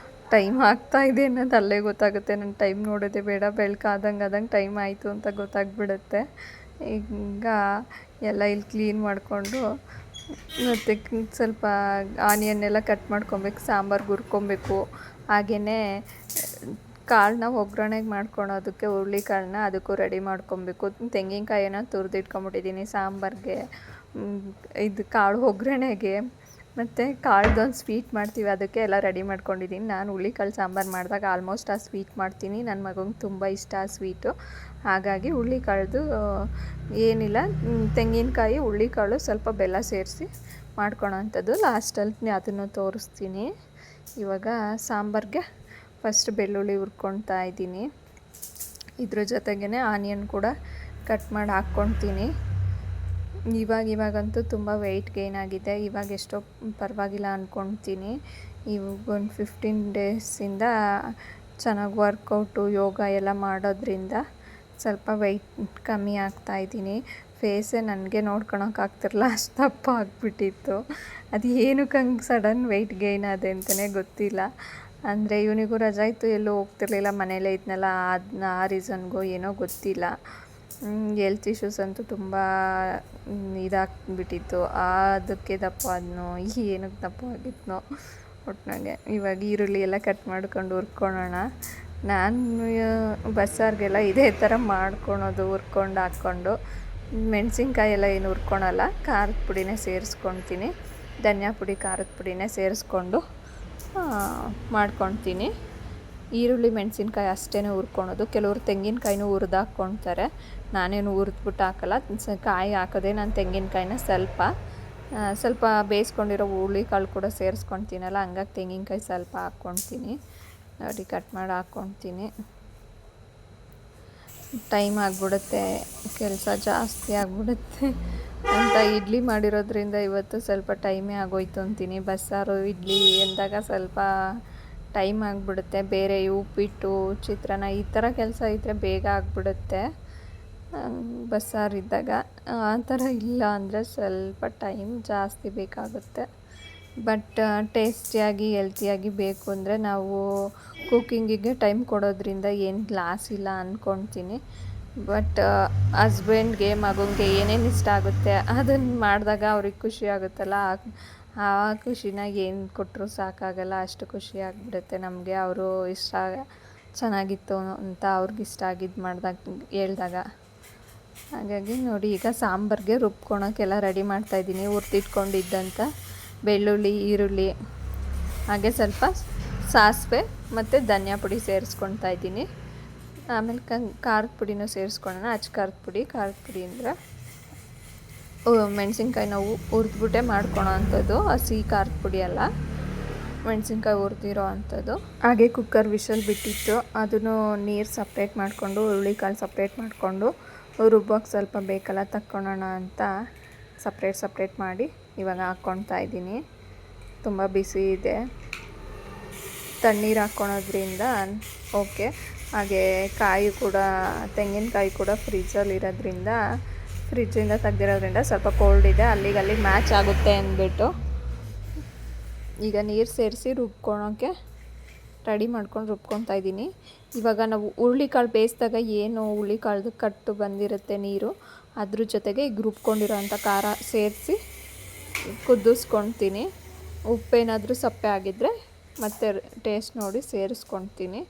ಟೈಮ್ ಆಗ್ತಾಯಿದೆ ಅನ್ನೋದು ಅಲ್ಲೇ ಗೊತ್ತಾಗುತ್ತೆ. ನಾನು ಟೈಮ್ ನೋಡೋದೇ ಬೇಡ, ಬೆಳಕಾದಂಗೆ ಟೈಮ್ ಆಯಿತು ಅಂತ ಗೊತ್ತಾಗ್ಬಿಡುತ್ತೆ. ಈಗ ಎಲ್ಲ ಇಲ್ಲಿ ಕ್ಲೀನ್ ಮಾಡಿಕೊಂಡು ಮತ್ತು ಸ್ವಲ್ಪ ಆನಿಯನ್ನೆಲ್ಲ ಕಟ್ ಮಾಡ್ಕೊಬೇಕು, ಸಾಂಬಾರ್ಗೆ ಹುರ್ಕೊಬೇಕು. ಹಾಗೆಯೇ ಕಾಳನ್ನ ಒಗ್ಗರಣೆಗೆ ಮಾಡ್ಕೊಳೋದಕ್ಕೆ ಹುರುಳಿಕಾಳನ್ನ ಅದಕ್ಕೂ ರೆಡಿ ಮಾಡ್ಕೊಬೇಕು. ತೆಂಗಿನಕಾಯಿನ ತುರಿದಿಟ್ಕೊಂಬಿಟ್ಟಿದ್ದೀನಿ ಸಾಂಬಾರಿಗೆ, ಇದು ಕಾಳು ಒಗ್ಗರಣೆಗೆ. ಮತ್ತು ಕಾಳ್ದೊಂದು ಸ್ವೀಟ್ ಮಾಡ್ತೀವಿ, ಅದಕ್ಕೆ ಎಲ್ಲ ರೆಡಿ ಮಾಡ್ಕೊಂಡಿದ್ದೀನಿ. ನಾನು ಹುಳ್ಳಿಕಾಳು ಸಾಂಬಾರು ಮಾಡಿದಾಗ ಆಲ್ಮೋಸ್ಟ್ ಆ ಸ್ವೀಟ್ ಮಾಡ್ತೀನಿ. ನನ್ನ ಮಗಂಗೆ ತುಂಬ ಇಷ್ಟ ಆ ಸ್ವೀಟು. ಹಾಗಾಗಿ ಹುಳ್ಳಿಕಾಳ್ದು ಏನಿಲ್ಲ, ತೆಂಗಿನಕಾಯಿ, ಹುಳ್ಳಿಕಾಳು, ಸ್ವಲ್ಪ ಬೆಲ್ಲ ಸೇರಿಸಿ ಮಾಡ್ಕೊಳೋಂಥದ್ದು. ಲಾಸ್ಟಲ್ಲಿ ಅದನ್ನು ತೋರಿಸ್ತೀನಿ. ಇವಾಗ ಸಾಂಬಾರಿಗೆ ಫಸ್ಟ್ ಬೆಳ್ಳುಳ್ಳಿ ಹುರ್ಕೊಳ್ತಾ ಇದ್ದೀನಿ. ಇದ್ರ ಜೊತೆಗೇ ಆನಿಯನ್ ಕೂಡ ಕಟ್ ಮಾಡಿ ಹಾಕ್ಕೊಳ್ತೀನಿ. ಇವಾಗಂತೂ ತುಂಬ ವೆಯ್ಟ್ ಗೇನ್ ಆಗಿದೆ. ಇವಾಗ ಎಷ್ಟೋ ಪರವಾಗಿಲ್ಲ ಅಂದ್ಕೊಳ್ತೀನಿ. ಇವಾಗ ಒಂದು 15 ಡೇಸಿಂದ ಚೆನ್ನಾಗಿ ವರ್ಕೌಟು, ಯೋಗ ಎಲ್ಲ ಮಾಡೋದ್ರಿಂದ ಸ್ವಲ್ಪ ವೆಯ್ಟ್ ಕಮ್ಮಿ ಆಗ್ತಾಯಿದ್ದೀನಿ. ಫೇಸೇ ನನಗೆ ನೋಡ್ಕೊಳಕ್ಕಾಗ್ತಿರಲ್ಲ, ಅಷ್ಟು ದಪ್ಪ ಆಗಿಬಿಟ್ಟಿತ್ತು. ಅದು ಏನಕ್ಕೆ ಹಂಗೆ ಸಡನ್ ವೆಯ್ಟ್ ಗೇನ್ ಆದೆ ಅಂತಲೇ ಗೊತ್ತಿಲ್ಲ. ಅಂದರೆ ಇವನಿಗೂ ರಜಾ ಇತ್ತು, ಎಲ್ಲೂ ಹೋಗ್ತಿರ್ಲಿಲ್ಲ, ಮನೇಲೇ ಇದ್ನಲ್ಲ, ಆ ರೀಸನ್ಗೋ ಏನೋ ಗೊತ್ತಿಲ್ಲ. ಹೆಲ್ತ್ ಇಶ್ಯೂಸ್ ಅಂತೂ ತುಂಬ ಇದಾಗ್ಬಿಟ್ಟಿತ್ತು. ಅದಕ್ಕೆ ದಪ್ಪ ಆದ್ನೋ ಏನಕ್ಕೆ ದಪ್ಪ ಆಗಿದ್ನೋ ಒಟ್ಟಿನಾಗೆ. ಇವಾಗ ಈರುಳ್ಳಿ ಎಲ್ಲ ಕಟ್ ಮಾಡ್ಕೊಂಡು ಹುರ್ಕೊಳ್ಳೋಣ. ನಾನು ಬಸ್ಸಾರಿಗೆಲ್ಲ ಇದೇ ಥರ ಮಾಡ್ಕೊಳೋದು, ಹುರ್ಕೊಂಡು ಹಾಕ್ಕೊಂಡು. ಮೆಣಸಿನ್ಕಾಯಿ ಎಲ್ಲ ಏನು ಹುರ್ಕೊಳಲ್ಲ, ಖಾರದ ಪುಡಿನೇ ಸೇರಿಸ್ಕೊಳ್ತೀನಿ. ಧನಿಯಾ ಪುಡಿ, ಖಾರದ ಪುಡಿನೇ ಸೇರಿಸ್ಕೊಂಡು ಮಾಡ್ಕೊಳ್ತೀನಿ. ಈರುಳ್ಳಿ ಮೆಣಸಿನ್ಕಾಯಿ ಅಷ್ಟೇ ಹುರ್ಕೊಳೋದು. ಕೆಲವರು ತೆಂಗಿನಕಾಯಿನೂ ಹುರಿದು ಹಾಕ್ಕೊಳ್ತಾರೆ. ನಾನೇನು ಹುರಿದ್ಬಿಟ್ಟು ಹಾಕಲ್ಲ, ಕಾಯಿ ಹಾಕೋದೆ. ನಾನು ತೆಂಗಿನಕಾಯಿನ ಸ್ವಲ್ಪ ಬೇಯಿಸ್ಕೊಂಡಿರೋ ಹುಳ್ಳಿಕಾಳು ಕೂಡ ಸೇರಿಸ್ಕೊಳ್ತೀನಲ್ಲ, ಹಂಗಾಗಿ ತೆಂಗಿನಕಾಯಿ ಸ್ವಲ್ಪ ಹಾಕ್ಕೊಳ್ತೀನಿ. ನೋಡಿ, ಕಟ್ ಮಾಡಿ ಹಾಕ್ಕೊಳ್ತೀನಿ. ಟೈಮ್ ಆಗಿಬಿಡುತ್ತೆ, ಕೆಲಸ ಜಾಸ್ತಿ ಆಗಿಬಿಡುತ್ತೆ ಅಂತ ಇಡ್ಲಿ ಮಾಡಿರೋದ್ರಿಂದ ಇವತ್ತು ಸ್ವಲ್ಪ ಟೈಮೇ ಆಗೋಯ್ತು ಅಂತೀನಿ. ಬಸ್ಸಾರು, ಇಡ್ಲಿ ಎಂದಾಗ ಸ್ವಲ್ಪ ಟೈಮ್ ಆಗಿಬಿಡುತ್ತೆ. ಬೇರೆ ಉಪ್ಪಿಟ್ಟು, ಚಿತ್ರಾನ್ನ ಈ ಥರ ಕೆಲಸ ಇದ್ದರೆ ಬೇಗ ಆಗಿಬಿಡುತ್ತೆ. ಬಸ್ಸಾರು ಇದ್ದಾಗ ಆ ಥರ ಇಲ್ಲ ಅಂದರೆ ಸ್ವಲ್ಪ ಟೈಮ್ ಜಾಸ್ತಿ ಬೇಕಾಗುತ್ತೆ. ಬಟ್ ಟೇಸ್ಟಿಯಾಗಿ, ಹೆಲ್ತಿಯಾಗಿ ಬೇಕು ಅಂದರೆ ನಾವು ಕುಕ್ಕಿಂಗಿಗೆ ಟೈಮ್ ಕೊಡೋದ್ರಿಂದ ಏನು ಲಾಸ್ ಇಲ್ಲ ಅಂದ್ಕೊಳ್ತೀನಿ. ಬಟ್ ಹಸ್ಬೆಂಡ್ಗೆ, ಮಗನಿಗೆ ಏನೇನು ಇಷ್ಟ ಆಗುತ್ತೆ ಅದನ್ನು ಮಾಡಿದಾಗ ಅವ್ರಿಗೆ ಖುಷಿ ಆಗುತ್ತಲ್ಲ, ಆ ಖುಷಿನ ಏನು ಕೊಟ್ಟರು ಸಾಕಾಗಲ್ಲ, ಅಷ್ಟು ಖುಷಿ ಆಗಿಬಿಡುತ್ತೆ ನಮಗೆ. ಅವರು ಇಷ್ಟ ಚೆನ್ನಾಗಿತ್ತು ಅಂತ ಅವ್ರಿಗಿಷ್ಟ ಆಗಿದ್ದು ಮಾಡಿದಾಗ, ಹೇಳ್ದಾಗ. ಹಾಗಾಗಿ ನೋಡಿ, ಈಗ ಸಾಂಬಾರಿಗೆ ರುಬ್ಕೊಳಕ್ಕೆಲ್ಲ ರೆಡಿ ಮಾಡ್ತಾಯಿದ್ದೀನಿ. ಹುರ್ದಿಟ್ಕೊಂಡಿದ್ದಂಥ ಬೆಳ್ಳುಳ್ಳಿ, ಈರುಳ್ಳಿ, ಹಾಗೆ ಸ್ವಲ್ಪ ಸಾಸಿವೆ ಮತ್ತು ಧನಿಯಾ ಪುಡಿ ಸೇರಿಸ್ಕೊಳ್ತಾ ಇದ್ದೀನಿ. ಆಮೇಲೆ ಖಾರದ ಪುಡಿನೂ ಸೇರಿಸ್ಕೊಳ್ಳೋಣ. ಖಾರದ ಪುಡಿ ಅಂದರೆ ಮೆಣಸಿನ್ಕಾಯಿ ನಾವು ಹುರಿದ್ಬಿಟ್ಟೆ ಮಾಡ್ಕೊಳೋ ಅಂಥದ್ದು, ಹಸಿ ಖಾರದ ಪುಡಿ ಅಲ್ಲ, ಮೆಣಸಿನ್ಕಾಯಿ ಹುರಿದಿರೋ ಅಂಥದ್ದು. ಹಾಗೆ ಕುಕ್ಕರ್ ವಿಷಲ್ ಬಿಟ್ಟಿತ್ತು, ಅದನ್ನು ನೀರು ಸಪ್ರೇಟ್ ಮಾಡಿಕೊಂಡು, ಹುರುಳಿಕಾಳು ಸಪ್ರೇಟ್ ಮಾಡಿಕೊಂಡು, ರುಬ್ಬೋಕ್ಕೆ ಸ್ವಲ್ಪ ಬೇಕಲ್ಲ, ತಕ್ಕೊಳ್ಳೋಣ ಅಂತ ಸಪ್ರೇಟ್ ಮಾಡಿ ಇವಾಗ ಹಾಕ್ಕೊಳ್ತಾ ಇದ್ದೀನಿ. ತುಂಬ ಬಿಸಿ ಇದೆ, ತಣ್ಣೀರು ಹಾಕ್ಕೊಳೋದ್ರಿಂದ ಓಕೆ. ಹಾಗೆ ಕಾಯಿ ಕೂಡ, ತೆಂಗಿನಕಾಯಿ ಕೂಡ ಫ್ರಿಜ್ಜಿಂದ ತೆಗ್ದಿರೋದ್ರಿಂದ ಸ್ವಲ್ಪ ಕೋಲ್ಡ್ ಇದೆ, ಅಲ್ಲಿಗೆ ಮ್ಯಾಚ್ ಆಗುತ್ತೆ ಅಂದ್ಬಿಟ್ಟು ಈಗ ನೀರು ಸೇರಿಸಿ ರುಬ್ಕೊಳೋಕ್ಕೆ ರೆಡಿ ಮಾಡ್ಕೊಂಡು ರುಬ್ಕೊತಾ ಇದ್ದೀನಿ. ಇವಾಗ ನಾವು ಹುರುಳಿಕಾಳು ಬೇಯಿಸಿದಾಗ ಏನು ಹುರುಳಿಕಾಳ್ದು ಕಟ್ಟು ಬಂದಿರುತ್ತೆ ನೀರು, ಅದ್ರ ಜೊತೆಗೆ ಈಗ ರುಬ್ಕೊಂಡಿರೋ ಅಂಥ ಖಾರ ಸೇರಿಸಿ ಕುದಿಸ್ಕೊಳ್ತೀನಿ. ಉಪ್ಪೇನಾದರೂ ಸಪ್ಪೆ ಆಗಿದ್ದರೆ ಮತ್ತೆ ಟೇಸ್ಟ್ ನೋಡಿ ಸೇರಿಸ್ಕೊಳ್ತೀನಿ.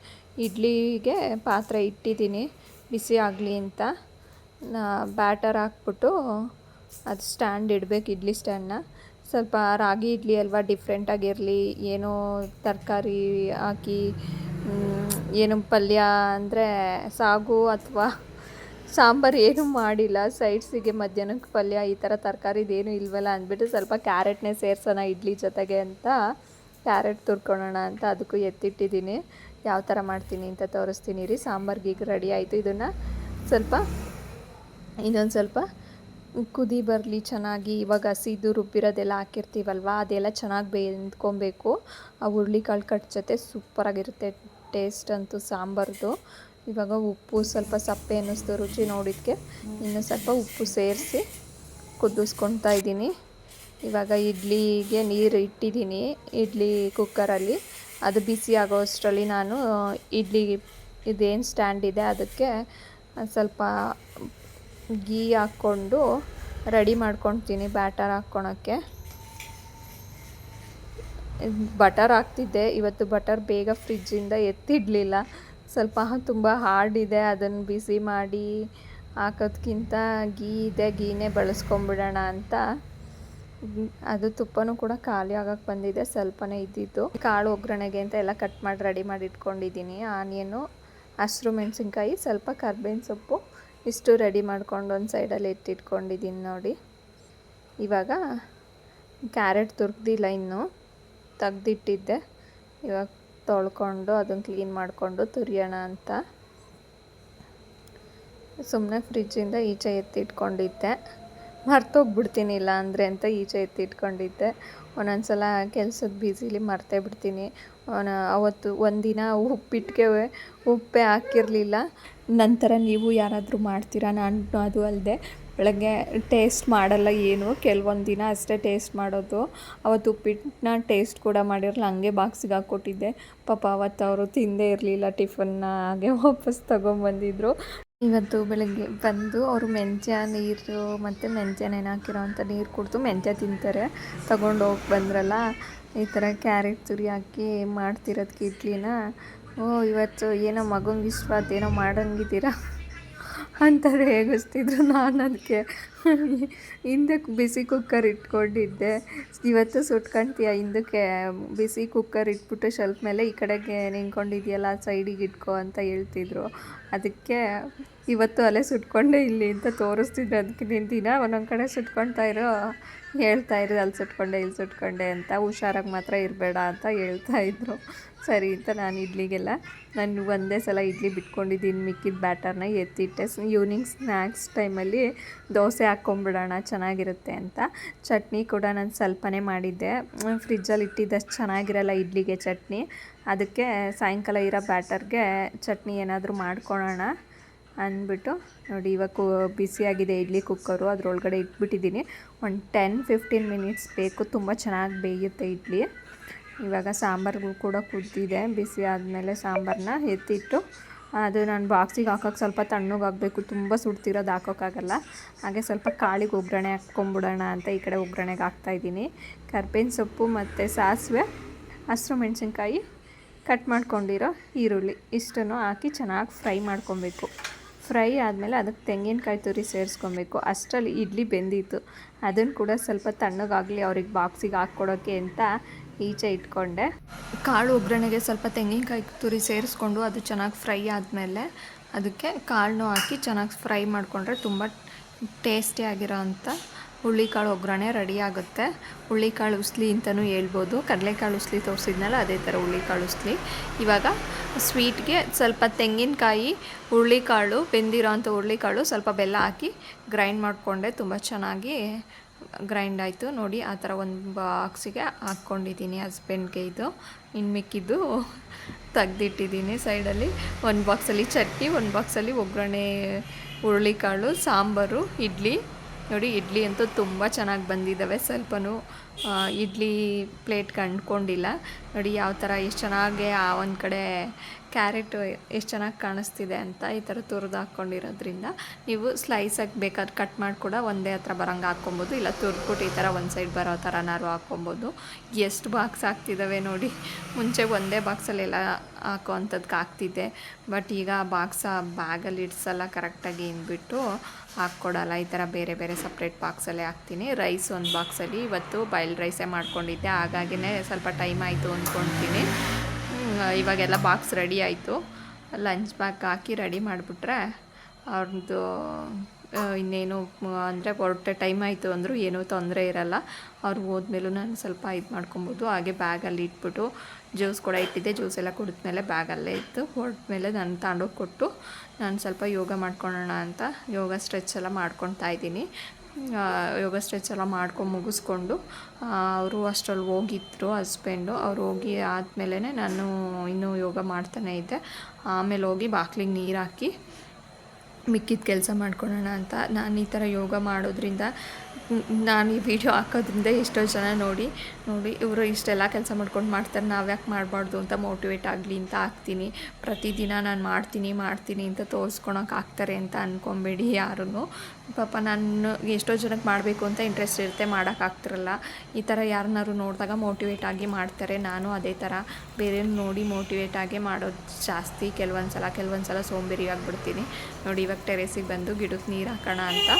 ಇಡ್ಲಿಗೆ ಪಾತ್ರೆ ಇಟ್ಟಿದ್ದೀನಿ ಬಿಸಿ ಆಗಲಿ ಅಂತ. ಬ್ಯಾಟರ್ ಹಾಕ್ಬಿಟ್ಟು ಅದು ಸ್ಟ್ಯಾಂಡ್ ಇಡಬೇಕು, ಇಡ್ಲಿ ಸ್ಟ್ಯಾಂಡನ್ನ. ಸ್ವಲ್ಪ ರಾಗಿ ಇಡ್ಲಿ ಅಲ್ವಾ, ಡಿಫ್ರೆಂಟಾಗಿರಲಿ, ಏನೋ ತರಕಾರಿ ಹಾಕಿ, ಏನು ಪಲ್ಯ ಅಂದರೆ ಸಾಗು ಅಥವಾ ಸಾಂಬಾರು ಏನೂ ಮಾಡಿಲ್ಲ, ಸೈಡ್ಸಿಗೆ ಮಧ್ಯಾಹ್ನಕ್ಕೆ ಪಲ್ಯ ಈ ಥರ ತರಕಾರಿದೇನು ಇಲ್ವಲ್ಲ ಅಂದ್ಬಿಟ್ಟು ಸ್ವಲ್ಪ ಕ್ಯಾರೆಟ್ನೇ ಸೇರಿಸೋಣ ಇಡ್ಲಿ ಜೊತೆಗೆ ಅಂತ ಕ್ಯಾರೆಟ್ ತುರ್ಕೊಳ್ಳೋಣ ಅಂತ ಅದಕ್ಕೂ ಎತ್ತಿಟ್ಟಿದ್ದೀನಿ. ಯಾವ ಥರ ಮಾಡ್ತೀನಿ ಅಂತ ತೋರಿಸ್ತೀನಿ ರೀ. ಸಾಂಬಾರ್ಗೆ ಈಗ ರೆಡಿ ಆಯಿತು. ಇದನ್ನು ಇನ್ನೊಂದು ಸ್ವಲ್ಪ ಕುದಿ ಬರಲಿ ಚೆನ್ನಾಗಿ. ಇವಾಗ ಹಸಿದು ರುಬ್ಬಿರೋದೆಲ್ಲ ಹಾಕಿರ್ತೀವಲ್ವ, ಅದೆಲ್ಲ ಚೆನ್ನಾಗಿ ಬೇಯ್ಕೊಬೇಕು. ಆ ಹುರುಳಿಕಾಳು ಕಟ್ ಜೊತೆ ಸೂಪರಾಗಿರುತ್ತೆ ಟೇಸ್ಟ್ ಅಂತೂ ಸಾಂಬಾರ್ದು. ಇವಾಗ ಉಪ್ಪು ಸ್ವಲ್ಪ ಸಪ್ಪೆ ಅನ್ನಿಸ್ತು, ರುಚಿ ನೋಡಿದ್ದಕ್ಕೆ ಇನ್ನೂ ಸ್ವಲ್ಪ ಉಪ್ಪು ಸೇರಿಸಿ ಕುದಿಸ್ಕೊಳ್ತಾ ಇದ್ದೀನಿ. ಇವಾಗ ಇಡ್ಲಿಗೆ ನೀರು ಇಟ್ಟಿದ್ದೀನಿ, ಇಡ್ಲಿ ಕುಕ್ಕರಲ್ಲಿ. ಅದು ಬಿಸಿ ಆಗೋ ಅಷ್ಟರಲ್ಲಿ ನಾನು ಇದೇನು ಸ್ಟ್ಯಾಂಡ್ ಇದೆ ಅದಕ್ಕೆ ಸ್ವಲ್ಪ ಗೀ ಹಾಕ್ಕೊಂಡು ರೆಡಿ ಮಾಡ್ಕೊಳ್ತೀನಿ ಬ್ಯಾಟರ್ ಹಾಕ್ಕೊಳಕ್ಕೆ. ಬಟರ್ ಹಾಕ್ತಿದ್ದೆ, ಇವತ್ತು ಬಟರ್ ಬೇಗ ಫ್ರಿಜ್ಜಿಂದ ಎತ್ತಿಡಲಿಲ್ಲ. ಸ್ವಲ್ಪ ತುಂಬ ಹಾರ್ಡ್ ಇದೆ, ಅದನ್ನು ಬಿಸಿ ಮಾಡಿ ಹಾಕೋದ್ಕಿಂತ ಗೀನೇ ಬಳಸ್ಕೊಂಬಿಡೋಣ ಅಂತ ಅದು ತುಪ್ಪನೂ ಕೂಡ ಖಾಲಿ ಆಗಕ್ಕೆ ಬಂದಿದೆ, ಸ್ವಲ್ಪನೇ ಇದ್ದಿದ್ದು. ಕಾಳು ಒಗ್ಗರಣೆಗೆ ಅಂತ ಎಲ್ಲ ಕಟ್ ಮಾಡಿ ರೆಡಿ ಮಾಡಿ ಇಟ್ಕೊಂಡಿದ್ದೀನಿ. ಆನಿಯನು, ಹಸಿರು ಮೆಣಸಿನ್ಕಾಯಿ, ಸ್ವಲ್ಪ ಕರ್ಬೇವಿನ ಸೊಪ್ಪು ಇಷ್ಟು ರೆಡಿ ಮಾಡ್ಕೊಂಡು ಒಂದು ಸೈಡಲ್ಲಿ ಎತ್ತಿಟ್ಕೊಂಡಿದ್ದೀನಿ ನೋಡಿ. ಇವಾಗ ಕ್ಯಾರೆಟ್ ತುರ್ದಿಲ್ಲ, ಇನ್ನೂ ತೆಗ್ದಿಟ್ಟಿದ್ದೆ. ಇವಾಗ ತೊಳ್ಕೊಂಡು ಅದನ್ನು ಕ್ಲೀನ್ ಮಾಡಿಕೊಂಡು ತುರಿಯೋಣ ಅಂತ ಸುಮ್ಮನೆ ಫ್ರಿಜ್ಜಿಂದ ಈಚೆ ಎತ್ತಿಟ್ಕೊಂಡಿದ್ದೆ. ಮರ್ತೋಗ್ಬಿಡ್ತೀನಿ ಇಲ್ಲ ಅಂದರೆ ಅಂತ ಈಚೆ ಎತ್ತಿಟ್ಕೊಂಡಿದ್ದೆ. ಒಂದೊಂದು ಸಲ ಕೆಲಸದ ಬ್ಯುಸಿಲಿ ಮರ್ತೇ ಬಿಡ್ತೀನಿ. ಅವತ್ತು ಒಂದಿನ ಉಪ್ಪಿಟ್ಟಿಗೆ ಉಪ್ಪೇ ಹಾಕಿರಲಿಲ್ಲ. ನಂತರ ನೀವು ಯಾರಾದರೂ ಮಾಡ್ತೀರಾ? ನಾನು ಅದು ಅಲ್ಲದೆ ಬೆಳಗ್ಗೆ ಟೇಸ್ಟ್ ಮಾಡಲ್ಲ ಏನು, ಕೆಲವೊಂದು ದಿನ ಅಷ್ಟೇ ಟೇಸ್ಟ್ ಮಾಡೋದು. ಅವತ್ತು ಉಪ್ಪಿಟ್ಟನ್ನ ಟೇಸ್ಟ್ ಕೂಡ ಮಾಡಿರಲಿಲ್ಲ, ಹಂಗೆ ಬಾಕ್ಸಿಗೆ ಹಾಕ್ಕೊಟ್ಟಿದ್ದೆ. ಪಾಪ ಅವತ್ತು ಅವರು ತಿಂದೇ ಇರಲಿಲ್ಲ ಟಿಫನ್ನ, ಹಾಗೆ ವಾಪಸ್ ತೊಗೊಂಬಂದಿದ್ರು. ಇವತ್ತು ಬೆಳಗ್ಗೆ ಬಂದು ಅವರು ಮೆಂತ್ಯ ನೀರು ಮತ್ತು ಮೆಂತ್ಯ ನೆನೆ ಅಂಥ ನೀರು ಕುಡಿದು ಮೆಂತ್ಯ ತಿಂತಾರೆ. ತಗೊಂಡು ಹೋಗಿ ಬಂದ್ರಲ್ಲ, ಈ ಥರ ಕ್ಯಾರೆಟ್ ತುರಿ ಹಾಕಿ ಮಾಡ್ತಿರೋದಕ್ಕೆ ಇಡ್ಲಿನ, ಇವತ್ತು ಏನೋ ಮಗಂಗೆ ಇಷ್ಟವಾದೇನೋ ಮಾಡಂಗಿದ್ದೀರಾ ಅಂತ ರೇಗಿಸ್ತಿದ್ರು. ನಾನು ಅದಕ್ಕೆ ಹಿಂದಕ್ಕೆ ಬಿಸಿ ಕುಕ್ಕರ್ ಇಟ್ಕೊಂಡಿದ್ದೆ. ಇವತ್ತು ಸುಟ್ಕೊಳ್ತೀಯ, ಹಿಂದಕ್ಕೆ ಬಿಸಿ ಕುಕ್ಕರ್ ಇಟ್ಬಿಟ್ಟು ಶೆಲ್ಫ್ ಮೇಲೆ ಈ ಕಡೆಗೆ ನಿಂತ್ಕೊಂಡಿದ್ಯಲ್ಲ ಸೈಡಿಗೆ ಇಟ್ಕೊ ಅಂತ ಹೇಳ್ತಿದ್ರು. ಅದಕ್ಕೆ ಇವತ್ತು ಅಲ್ಲೇ ಸುಟ್ಕೊಂಡೆ ಇಲ್ಲಿ ಅಂತ ತೋರಿಸ್ತಿದ್ರು. ಅದಕ್ಕೆ ನೀನು ದಿನ ಒಂದೊಂದು ಕಡೆ ಸುಟ್ಕೊಳ್ತಾ ಇರೋ, ಹೇಳ್ತಾಯಿದ್ರು ಅಲ್ಲಿ ಸುಟ್ಕೊಂಡೆ ಇಲ್ಲಿ ಸುಟ್ಕೊಂಡೆ ಅಂತ, ಹುಷಾರಾಗಿ ಮಾತ್ರ ಇರಬೇಡ ಅಂತ ಹೇಳ್ತಾಯಿದ್ರು. ಸರಿ ಅಂತ ನಾನು ಒಂದೇ ಸಲ ಇಡ್ಲಿ ಬಿಟ್ಕೊಂಡಿದ್ದೀನಿ. ಮಿಕ್ಕಿದ ಬ್ಯಾಟರ್ನ ಎತ್ತಿಟ್ಟೆ. ಈವ್ನಿಂಗ್ ಸ್ನ್ಯಾಕ್ಸ್ ಟೈಮಲ್ಲಿ ದೋಸೆ ಹಾಕ್ಕೊಂಬಿಡೋಣ ಚೆನ್ನಾಗಿರುತ್ತೆ ಅಂತ. ಚಟ್ನಿ ಕೂಡ ನಾನು ಸ್ವಲ್ಪನೇ ಮಾಡಿದ್ದೆ, ಫ್ರಿಜ್ಜಲ್ಲಿ ಇಟ್ಟಿದ್ದಷ್ಟು ಚೆನ್ನಾಗಿರಲ್ಲ ಇಡ್ಲಿಗೆ ಚಟ್ನಿ. ಅದಕ್ಕೆ ಸಾಯಂಕಾಲ ಇರೋ ಬ್ಯಾಟರ್ಗೆ ಚಟ್ನಿ ಏನಾದರೂ ಮಾಡ್ಕೊಳ್ಳೋಣ ಅಂದ್ಬಿಟ್ಟು ನೋಡಿ. ಇವಾಗ ಬಿಸಿಯಾಗಿದೆ ಇಡ್ಲಿ ಕುಕ್ಕರು, ಅದರೊಳಗಡೆ ಇಟ್ಬಿಟ್ಟಿದ್ದೀನಿ. ಒಂದು 10-15 ಮಿನಿಟ್ಸ್ ಬೇಕು, ತುಂಬ ಚೆನ್ನಾಗಿ ಬೇಯುತ್ತೆ ಇಡ್ಲಿ. ಇವಾಗ ಸಾಂಬಾರು ಕೂಡ ಕುದ್ದಿದೆ. ಬಿಸಿ ಆದಮೇಲೆ ಸಾಂಬಾರನ್ನ ಎತ್ತಿಟ್ಟು ಅದು ನಾನು ಬಾಕ್ಸಿಗೆ ಹಾಕೋಕ್ಕೆ ಸ್ವಲ್ಪ ತಣ್ಣಗಾಗಬೇಕು, ತುಂಬ ಸುಡ್ತಿರೋದು ಹಾಕೋಕ್ಕಾಗಲ್ಲ. ಹಾಗೆ ಸ್ವಲ್ಪ ಕಾಳಿಗೆ ಒಗ್ಗರಣೆ ಹಾಕ್ಕೊಂಬಿಡೋಣ ಅಂತ ಈ ಕಡೆ ಒಗ್ಗರಣೆಗೆ ಹಾಕ್ತಾಯಿದ್ದೀನಿ. ಕರ್ಬೇವಿನ ಸೊಪ್ಪು ಮತ್ತು ಸಾಸಿವೆ, ಹಸಿರು ಮೆಣಸಿನ್ಕಾಯಿ, ಕಟ್ ಮಾಡ್ಕೊಂಡಿರೋ ಈರುಳ್ಳಿ ಇಷ್ಟನ್ನು ಹಾಕಿ ಚೆನ್ನಾಗಿ ಫ್ರೈ ಮಾಡ್ಕೊಬೇಕು. ಫ್ರೈ ಆದಮೇಲೆ ಅದಕ್ಕೆ ತೆಂಗಿನಕಾಯಿ ತುರಿ ಸೇರಿಸ್ಕೊಬೇಕು. ಅಷ್ಟರಲ್ಲಿ ಇಡ್ಲಿ ಬೆಂದಿತ್ತು. ಅದನ್ನು ಕೂಡ ಸ್ವಲ್ಪ ತಣ್ಣಗಾಗಲಿ ಅವ್ರಿಗೆ ಬಾಕ್ಸಿಗೆ ಹಾಕ್ಕೊಡೋಕ್ಕೆ ಅಂತ ಈಚೆ ಇಟ್ಕೊಂಡೆ. ಕಾಳು ಒಗ್ಗರಣೆಗೆ ಸ್ವಲ್ಪ ತೆಂಗಿನಕಾಯಿ ತುರಿ ಸೇರಿಸ್ಕೊಂಡು ಅದು ಚೆನ್ನಾಗಿ ಫ್ರೈ ಆದಮೇಲೆ ಅದಕ್ಕೆ ಕಾಳನ್ನೂ ಹಾಕಿ ಚೆನ್ನಾಗಿ ಫ್ರೈ ಮಾಡಿಕೊಂಡ್ರೆ ತುಂಬ ಟೇಸ್ಟಿಯಾಗಿರೋ ಅಂಥ ಹುಳ್ಳಿಕಾಳು ಒಗ್ಗರಣೆ ರೆಡಿ ಆಗುತ್ತೆ. ಹುಳ್ಳಿಕಾಳು ಉಸ್ಲಿ ಅಂತಲೂ ಹೇಳ್ಬೋದು. ಕಡಲೆಕಾಳು ಉಸ್ಲಿ ತೋರಿಸಿದ್ನಲ್ಲ ಅದೇ ಥರ ಹುಳ್ಳಿಕಾಳು ಉಸ್ಲಿ. ಇವಾಗ ಸ್ವೀಟ್ಗೆ ಸ್ವಲ್ಪ ತೆಂಗಿನಕಾಯಿ, ಹುಳ್ಳಿಕಾಳು, ಬೆಂದಿರೋ ಅಂಥ ಹುಳ್ಳಿಕಾಳು, ಸ್ವಲ್ಪ ಬೆಲ್ಲ ಹಾಕಿ ಗ್ರೈಂಡ್ ಮಾಡಿಕೊಂಡೆ. ತುಂಬ ಚೆನ್ನಾಗಿ ಗ್ರೈಂಡ್ ಆಯಿತು ನೋಡಿ. ಆ ಥರ ಒಂದು ಬಾಕ್ಸಿಗೆ ಹಾಕ್ಕೊಂಡಿದ್ದೀನಿ ಹಸ್ಬೆಂಡ್ಗೆ. ಇದು ಇನ್ನು ಮಿಕ್ಕಿದ್ದು ತೆಗ್ದಿಟ್ಟಿದ್ದೀನಿ ಸೈಡಲ್ಲಿ. ಒಂದು ಬಾಕ್ಸಲ್ಲಿ ಚಟ್ನಿ, ಒಂದು ಬಾಕ್ಸಲ್ಲಿ ಒಗ್ಗರಣೆ, ಹುರುಳಿಕಾಳು, ಸಾಂಬಾರು, ಇಡ್ಲಿ ನೋಡಿ. ಇಡ್ಲಿ ಅಂತೂ ತುಂಬ ಚೆನ್ನಾಗಿ ಬಂದಿದ್ದಾವೆ. ಸ್ವಲ್ಪನೂ ಇಡ್ಲಿ ಪ್ಲೇಟ್ಗೆ ಅಂಟ್ಕೊಂಡಿಲ್ಲ ನೋಡಿ. ಯಾವ ಥರ ಎಷ್ಟು ಚೆನ್ನಾಗಿ ಆ ಒಂದು ಕಡೆ ಕ್ಯಾರೆಟು ಎಷ್ಟು ಚೆನ್ನಾಗಿ ಕಾಣಿಸ್ತಿದೆ ಅಂತ ಈ ಥರ ತುರಿದು ಹಾಕ್ಕೊಂಡಿರೋದ್ರಿಂದ ನೀವು ಸ್ಲೈಸಾಗಿ ಬೇಕಾದ್ರೆ ಕಟ್ ಮಾಡಿ ಕೂಡ ಒಂದೇ ಹತ್ರ ಬರೋಂಗೆ ಹಾಕ್ಕೊಬೋದು, ಇಲ್ಲ ತುರಿದ್ಬಿಟ್ಟು ಈ ಥರ ಒಂದು ಸೈಡ್ ಬರೋ ಥರನಾರು ಹಾಕ್ಕೊಬೋದು. ಎಷ್ಟು ಬಾಕ್ಸ್ ಆಗ್ತಿದ್ದಾವೆ ನೋಡಿ. ಮುಂಚೆ ಒಂದೇ ಬಾಕ್ಸಲ್ಲೆಲ್ಲ ಹಾಕೋ ಅಂಥದ್ದಕ್ಕೆ ಹಾಕ್ತಿದ್ದೆ, ಬಟ್ ಈಗ ಬಾಕ್ಸ ಬ್ಯಾಗಲ್ಲಿ ಇಡ್ಸಲ್ಲ ಕರೆಕ್ಟಾಗಿ ಅಂದ್ಬಿಟ್ಟು ಹಾಕ್ಕೊಡಲ್ಲ. ಈ ಥರ ಬೇರೆ ಬೇರೆ ಸಪ್ರೇಟ್ ಬಾಕ್ಸಲ್ಲೇ ಹಾಕ್ತೀನಿ. ರೈಸ್ ಒಂದು ಬಾಕ್ಸಲ್ಲಿ ಇವತ್ತು ಬಾಯ್ಲ್ಡ್ ರೈಸೇ ಮಾಡ್ಕೊಂಡಿದ್ದೆ, ಹಾಗಾಗಿನೇ ಸ್ವಲ್ಪ ಟೈಮ್ ಆಯಿತು ಅಂದ್ಕೊಳ್ತೀನಿ. ಇವಾಗೆಲ್ಲ ಬಾಕ್ಸ್ ರೆಡಿ ಆಯಿತು. ಲಂಚ್ ಬ್ಯಾಗ್ ಹಾಕಿ ರೆಡಿ ಮಾಡಿಬಿಟ್ರೆ ಅವ್ರದ್ದು ಇನ್ನೇನು ಅಂದರೆ ಹೊರಟೆ ಟೈಮ್ ಆಯಿತು ಅಂದರೂ ಏನೂ ತೊಂದರೆ ಇರಲ್ಲ. ಅವ್ರು ಹೋದ್ಮೇಲೂ ನಾನು ಸ್ವಲ್ಪ ಇದು ಮಾಡ್ಕೊಬೋದು. ಹಾಗೆ ಬ್ಯಾಗಲ್ಲಿ ಇಟ್ಬಿಟ್ಟು ಜ್ಯೂಸ್ ಕೂಡ ಇಟ್ಟಿದ್ದೆ. ಜ್ಯೂಸ್ ಎಲ್ಲ ಕುಡಿದ್ಮೇಲೆ ಬ್ಯಾಗಲ್ಲೇ ಇತ್ತು. ಹೊರಟ್ಮೇಲೆ ನಾನು ತಗೊಂಡೋಗಿ ಕೊಟ್ಟು ನಾನು ಸ್ವಲ್ಪ ಯೋಗ ಮಾಡ್ಕೊಳ್ಳೋಣ ಅಂತ ಯೋಗ ಸ್ಟ್ರೆಚ್ ಎಲ್ಲ ಮಾಡ್ಕೊತಾ ಇದ್ದೀನಿ. ಯೋಗ ಸ್ಟ್ರೆಚ್ ಎಲ್ಲ ಮಾಡ್ಕೊಂಡು ಮುಗಿಸ್ಕೊಂಡು ಅವರು ಅಷ್ಟರಲ್ಲಿ ಹೋಗಿದ್ರು ಹಸ್ಬೆಂಡು. ಅವ್ರು ಹೋಗಿ ಆದಮೇಲೆ ನಾನು ಇನ್ನೂ ಯೋಗ ಮಾಡ್ತಾನೇ ಇದ್ದೆ. ಆಮೇಲೆ ಹೋಗಿ ಬಾಕ್ಲಿಗೆ ನೀರು ಹಾಕಿ ಮಿಕ್ಕಿದ ಕೆಲಸ ಮಾಡ್ಕೊಳ್ಳೋಣ ಅಂತ. ನಾನು ಈ ಥರ ಯೋಗ ಮಾಡೋದ್ರಿಂದ, ನಾನು ಈ ವಿಡಿಯೋ ಹಾಕೋದ್ರಿಂದ ಎಷ್ಟೋ ಜನ ನೋಡಿ ಇವರು ಇಷ್ಟೆಲ್ಲ ಕೆಲಸ ಮಾಡ್ಕೊಂಡು ಮಾಡ್ತಾರೆ, ನಾವು ಯಾಕೆ ಮಾಡಬಾರ್ದು ಅಂತ ಮೋಟಿವೇಟ್ ಆಗಲಿ ಅಂತ ಹಾಕ್ತೀನಿ. ಪ್ರತಿದಿನ ನಾನು ಮಾಡ್ತೀನಿ ಅಂತ ತೋರಿಸ್ಕೊಳಕ್ಕೆ ಆಗ್ತಾರೆ ಅಂತ ಅಂದ್ಕೊಬೇಡಿ ಯಾರೂ. ಪಾಪ ನಾನು ಎಷ್ಟೋ ಜನಕ್ಕೆ ಮಾಡಬೇಕು ಅಂತ ಇಂಟ್ರೆಸ್ಟ್ ಇರುತ್ತೆ, ಮಾಡೋಕ್ಕಾಗ್ತಿರಲ್ಲ. ಈ ಥರ ಯಾರನ್ನಾರು ನೋಡಿದಾಗ ಮೋಟಿವೇಟ್ ಆಗಿ ಮಾಡ್ತಾರೆ. ನಾನು ಅದೇ ಥರ ಬೇರೆ ನೋಡಿ ಮೋಟಿವೇಟ್ ಆಗಿ ಮಾಡೋದು ಜಾಸ್ತಿ. ಕೆಲವೊಂದು ಸಲ ಸೋಂಬೇರಿ ಆಗಿಬಿಡ್ತೀನಿ ನೋಡಿ. ಇವಾಗ ಟೆರೇಸಿಗೆ ಬಂದು ಗಿಡಕ್ಕೆ ನೀರು ಹಾಕೋಣ ಅಂತ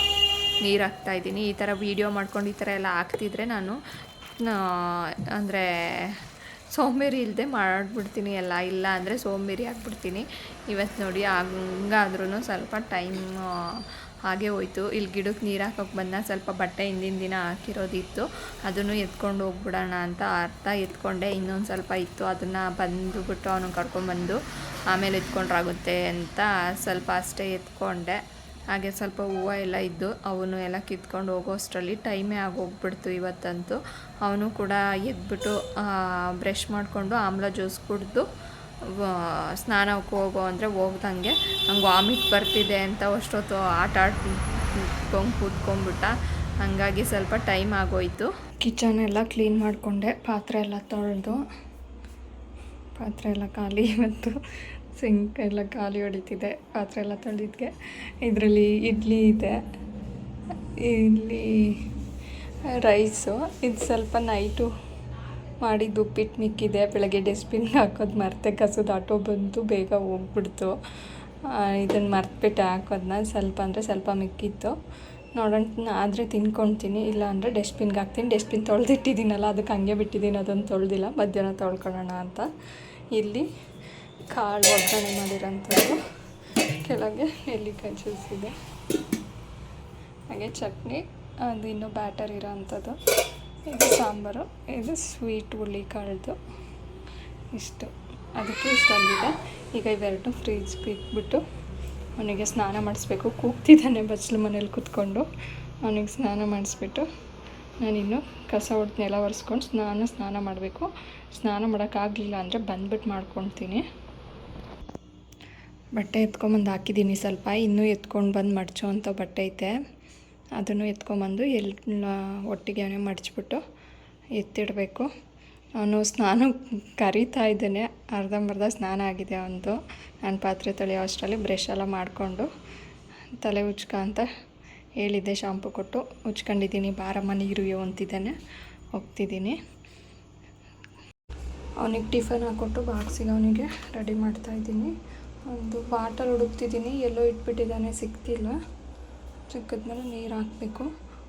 ನೀರು ಹಾಕ್ತಾಯಿದ್ದೀನಿ. ಈ ಥರ ವೀಡಿಯೋ ಮಾಡ್ಕೊಂಡು ಈ ಥರ ಎಲ್ಲ ಹಾಕ್ತಿದ್ರೆ ನಾನು ಅಂದರೆ ಸೋಂಬೇರಿ ಇಲ್ಲದೆ ಮಾಡಿಬಿಡ್ತೀನಿ ಎಲ್ಲ, ಇಲ್ಲ ಅಂದರೆ ಸೋಂಬೇರಿ ಆಗಿಬಿಡ್ತೀನಿ. ಇವತ್ತು ನೋಡಿ ಹಂಗಾದ್ರೂ ಸ್ವಲ್ಪ ಟೈಮ್ ಹಾಗೆ ಹೋಯ್ತು. ಇಲ್ಲಿ ಗಿಡಕ್ಕೆ ನೀರು ಹಾಕೋಕ್ಕೆ ಬಂದ ಸ್ವಲ್ಪ ಬಟ್ಟೆ ಹಿಂದಿನ ದಿನ ಹಾಕಿರೋದಿತ್ತು, ಅದನ್ನು ಎತ್ಕೊಂಡು ಹೋಗ್ಬಿಡೋಣ ಅಂತ ಅರ್ಧ ಎತ್ಕೊಂಡೆ. ಇನ್ನೊಂದು ಸ್ವಲ್ಪ ಇತ್ತು, ಅದನ್ನು ಬಂದುಬಿಟ್ಟು ಅವನು ಕರ್ಕೊಂಡ್ಬಂದು ಆಮೇಲೆ ಎತ್ಕೊಂಡ್ರಾಗುತ್ತೆ ಅಂತ ಸ್ವಲ್ಪ ಅಷ್ಟೇ ಎತ್ಕೊಂಡೆ. ಹಾಗೆ ಸ್ವಲ್ಪ ಹೂವು ಎಲ್ಲ ಇದ್ದು ಅವನು ಎಲ್ಲ ಕಿತ್ಕೊಂಡು ಹೋಗೋ ಅಷ್ಟರಲ್ಲಿ ಟೈಮೇ ಆಗೋಗ್ಬಿಡ್ತು ಇವತ್ತಂತೂ. ಅವನು ಕೂಡ ಎದ್ಬಿಟ್ಟು ಬ್ರಷ್ ಮಾಡಿಕೊಂಡು ಆಮ್ಲ ಜ್ಯೂಸ್ ಕುಡಿದು ಸ್ನಾನಕ್ಕೆ ಹೋಗೋ ಅಂದರೆ ಹೋಗ್ದಂಗೆ ನಂಗೆ ವಾಮಿಟ್ ಬರ್ತಿದೆ ಅಂತ ಅಷ್ಟೊತ್ತು ಆಟ ಆಡ್ಕೊಂಡು ಕೂತ್ಕೊಂಡ್ಬಿಟ್ಟ. ಹಾಗಾಗಿ ಸ್ವಲ್ಪ ಟೈಮ್ ಆಗೋಯಿತು. ಕಿಚನ್ ಎಲ್ಲ ಕ್ಲೀನ್ ಮಾಡಿಕೊಂಡೆ, ಪಾತ್ರೆ ಎಲ್ಲ ತೊಳೆದು, ಪಾತ್ರೆ ಎಲ್ಲ ಖಾಲಿ ಇವತ್ತು. ಸಿಂಕ್ ಎಲ್ಲ ಖಾಲಿ ಹೊಡಿತಿದೆ ಪಾತ್ರೆ ಎಲ್ಲ ತೊಳೆದಿದ್ದೆ. ಇದರಲ್ಲಿ ಇಡ್ಲಿ ಇದೆ, ಇಲ್ಲಿ ರೈಸು, ಇದು ಸ್ವಲ್ಪ ನೈಟು ಮಾಡಿದ್ದು ಉಪ್ಪಿಟ್ಟು ಮಿಕ್ಕಿದೆ. ಬೆಳಗ್ಗೆ ಡಸ್ಟ್ಬಿನ್ಗೆ ಹಾಕೋದು ಮರ್ತೆ, ಕಸದ ಆಟೋ ಬಂತು ಬೇಗ ಹೋಗ್ಬಿಡ್ತು. ಇದನ್ನು ಮರ್ತ್ಬಿಟ್ಟು ಹಾಕೋದನ್ನ ಸ್ವಲ್ಪ ಅಂದರೆ ಸ್ವಲ್ಪ ಮಿಕ್ಕಿತ್ತು. ನೋಡೋಣ ಆದರೆ ತಿನ್ಕೊಳ್ತೀನಿ, ಇಲ್ಲ ಅಂದರೆ ಡಸ್ಟ್ಬಿನ್ಗೆ ಹಾಕ್ತೀನಿ. ಡಸ್ಟ್ಬಿನ್ ತೊಳೆದಿಟ್ಟಿದ್ದೀನಲ್ಲ ಅದಕ್ಕೆ ಹಂಗೆ ಬಿಟ್ಟಿದ್ದೀನಿ, ಅದನ್ನು ತೊಳೆದಿಲ್ಲ, ಮಧ್ಯಾಹ್ನ ತೊಳ್ಕೊಳ್ಳೋಣ ಅಂತ. ಇಲ್ಲಿ ಕಾಳು ಒಗ್ಗರಣೆ ಮಾಡಿರೋಂಥದ್ದು, ಕೆಳಗೆ ನೆಲ್ಲಿಕಾಯಿ ಜ್ಯೂಸ್ ಇದೆ, ಹಾಗೆ ಚಟ್ನಿ, ಅದು ಇನ್ನೂ ಬ್ಯಾಟರ್ ಇರೋ ಅಂಥದ್ದು, ಇದು ಸಾಂಬಾರು, ಇದು ಸ್ವೀಟ್ ಹುಳಿಕಾಳ್ದು, ಇಷ್ಟು ಅದಕ್ಕೆ ಇಷ್ಟೊಂದಿದೆ. ಈಗ ಇವೆರಡು ಫ್ರಿಜ್ಗೆ ಇಟ್ಬಿಟ್ಟು ಅವನಿಗೆ ಸ್ನಾನ ಮಾಡಿಸ್ಬೇಕು. ಕೂಗ್ತಿದ್ದಾನೆ ಬಚ್ಚಲು ಮನೇಲಿ ಕೂತ್ಕೊಂಡು. ಅವನಿಗೆ ಸ್ನಾನ ಮಾಡಿಸ್ಬಿಟ್ಟು ನಾನಿನ್ನು ಕಸ ಹೊಡೆದು ನೆಲ ಒರೆಸ್ಕೊಂಡು ಸ್ನಾನ ಮಾಡಬೇಕು. ಸ್ನಾನ ಮಾಡೋಕ್ಕಾಗಲಿಲ್ಲ ಅಂದರೆ ಬಂದ್ಬಿಟ್ಟು ಮಾಡ್ಕೊಳ್ತೀನಿ. ಬಟ್ಟೆ ಎತ್ಕೊಂಬಂದು ಹಾಕಿದ್ದೀನಿ ಸ್ವಲ್ಪ, ಇನ್ನೂ ಎತ್ಕೊಂಡು ಬಂದು ಮಡಚೋ ಅಂಥ ಬಟ್ಟೆ ಐತೆ, ಅದನ್ನು ಎತ್ಕೊಂಬಂದು ಎಲ್ಲ ಒಟ್ಟಿಗೆ ಅವನೇ ಮಡಚಿಬಿಟ್ಟು ಎತ್ತಿಡಬೇಕು. ಅವನು ಸ್ನಾನ ಕರಿತಾ ಇದ್ದಾನೆ, ಅರ್ಧಂಬರ್ಧ ಸ್ನಾನ ಆಗಿದೆ ಅವನದು. ನಾನು ಪಾತ್ರೆ ತೊಳೆಯೋ ಅಷ್ಟರಲ್ಲಿ ಬ್ರಷ್ ಎಲ್ಲ ಮಾಡಿಕೊಂಡು ತಲೆ ಉಜ್ಕ ಅಂತ ಹೇಳಿದ್ದೆ, ಶಾಂಪು ಕೊಟ್ಟು ಉಜ್ಕೊಂಡಿದ್ದೀನಿ. ಬಾರಮ್ಮ ನೀರು ಅಂತಿದ್ದಾನೆ, ಹೋಗ್ತಿದ್ದೀನಿ. ಅವನಿಗೆ ಟಿಫನ್ ಹಾಕ್ಕೊಟ್ಟು ಬಾಕ್ಸಿಗೆ ಅವನಿಗೆ ರೆಡಿ ಮಾಡ್ತಾಯಿದ್ದೀನಿ. ಒಂದು ಬಾಟಲ್ ಹುಡುಕ್ತಿದ್ದೀನಿ, ಎಲ್ಲೋ ಇಟ್ಬಿಟ್ಟಿದ್ದಾನೆ, ಸಿಗ್ತಿಲ್ಲ. ಸಿಕ್ಕಿದ್ಮೇಲೆ ನೀರು ಹಾಕಬೇಕು.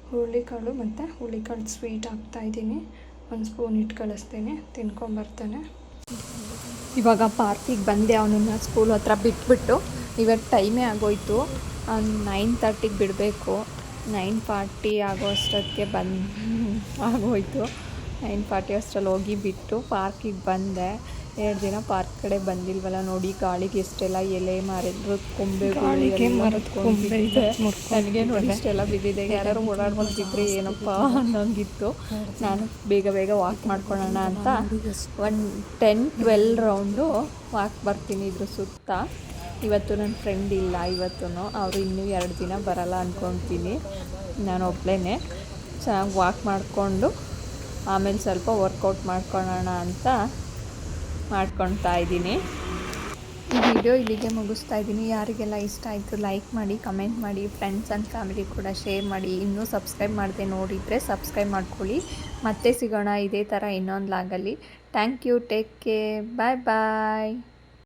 ಹುರುಳಿಕಾಳು ಮತ್ತು ಹುಳಿಕಾಳು ಸ್ವೀಟ್ ಹಾಕ್ತಾಯಿದ್ದೀನಿ. ಒಂದು ಸ್ಪೂನ್ ಇಟ್ಟು ಕಳಿಸ್ತೀನಿ, ತಿನ್ಕೊಂಬರ್ತಾನೆ. ಇವಾಗ ಪಾರ್ಕಿಗೆ ಬಂದೆ, ಅವನನ್ನು ಸ್ಕೂಲ್ ಹತ್ರ ಬಿಟ್ಬಿಟ್ಟು. ಇವತ್ತು ಟೈಮೇ ಆಗೋಯ್ತು, 9:30ಗೆ ಬಿಡಬೇಕು. 9:40 ಆಗೋ ಅಷ್ಟೊತ್ತಿಗೆ ಆಗೋಯ್ತು. 9:40 ಅಷ್ಟರಲ್ಲಿ ಹೋಗಿ ಬಿಟ್ಟು ಪಾರ್ಕಿಗೆ ಬಂದೆ. 2 ದಿನ ಪಾರ್ಕ್ ಕಡೆ ಬಂದಿಲ್ವಲ್ಲ, ನೋಡಿ ಗಾಳಿಗೆ ಎಷ್ಟೆಲ್ಲ ಎಲೆ ಮಾರಿದ್ರು, ಕೊಂಬೆಗಳು ನನಗೆ ನೋಡಿ ಇಷ್ಟೆಲ್ಲ ಬಿದ್ದಿದೆ. ಯಾರು ಓಡಾಡ್ಕೊಂತಿದ್ರೆ ಏನಪ್ಪ ಅನ್ನೋಂಗಿತ್ತು. ನಾನು ಬೇಗ ಬೇಗ ವಾಕ್ ಮಾಡ್ಕೊಳ್ಳೋಣ ಅಂತ ಒಂದು 10-12 ರೌಂಡು ವಾಕ್ ಬರ್ತೀನಿ ಇದ್ರ ಸುತ್ತ. ಇವತ್ತು ನನ್ನ ಫ್ರೆಂಡ್ ಇಲ್ಲ, ಇವತ್ತು ಅವರು ಇನ್ನೂ 2 ದಿನ ಬರಲ್ಲ ಅಂದ್ಕೊತೀನಿ. ನಾನು ಒಬ್ಬಳೇ ಚೆನ್ನಾಗಿ ವಾಕ್ ಮಾಡಿಕೊಂಡು ಆಮೇಲೆ ಸ್ವಲ್ಪ ವರ್ಕೌಟ್ ಮಾಡ್ಕೊಳ್ಳೋಣ ಅಂತ ಮಾಡ್ಕೊಳ್ತಾ ಇದ್ದೀನಿ. ಈ ವಿಡಿಯೋ ಇಲ್ಲಿಗೆ ಮುಗಿಸ್ತಾ ಇದ್ದೀನಿ. ಯಾರಿಗೆಲ್ಲ ಇಷ್ಟ ಆಯಿತು ಲೈಕ್ ಮಾಡಿ, ಕಮೆಂಟ್ ಮಾಡಿ, ಫ್ರೆಂಡ್ಸ್ ಆ್ಯಂಡ್ ಫ್ಯಾಮಿಲಿ ಕೂಡ ಶೇರ್ ಮಾಡಿ. ಇನ್ನೂ ಸಬ್ಸ್ಕ್ರೈಬ್ ಮಾಡದೆ ನೋಡಿದರೆ ಸಬ್ಸ್ಕ್ರೈಬ್ ಮಾಡ್ಕೊಳ್ಳಿ. ಮತ್ತೆ ಸಿಗೋಣ ಇದೇ ಥರ ಇನ್ನೊಂದು ಲಾಗಲ್ಲಿ. Thank you, take care, bye bye.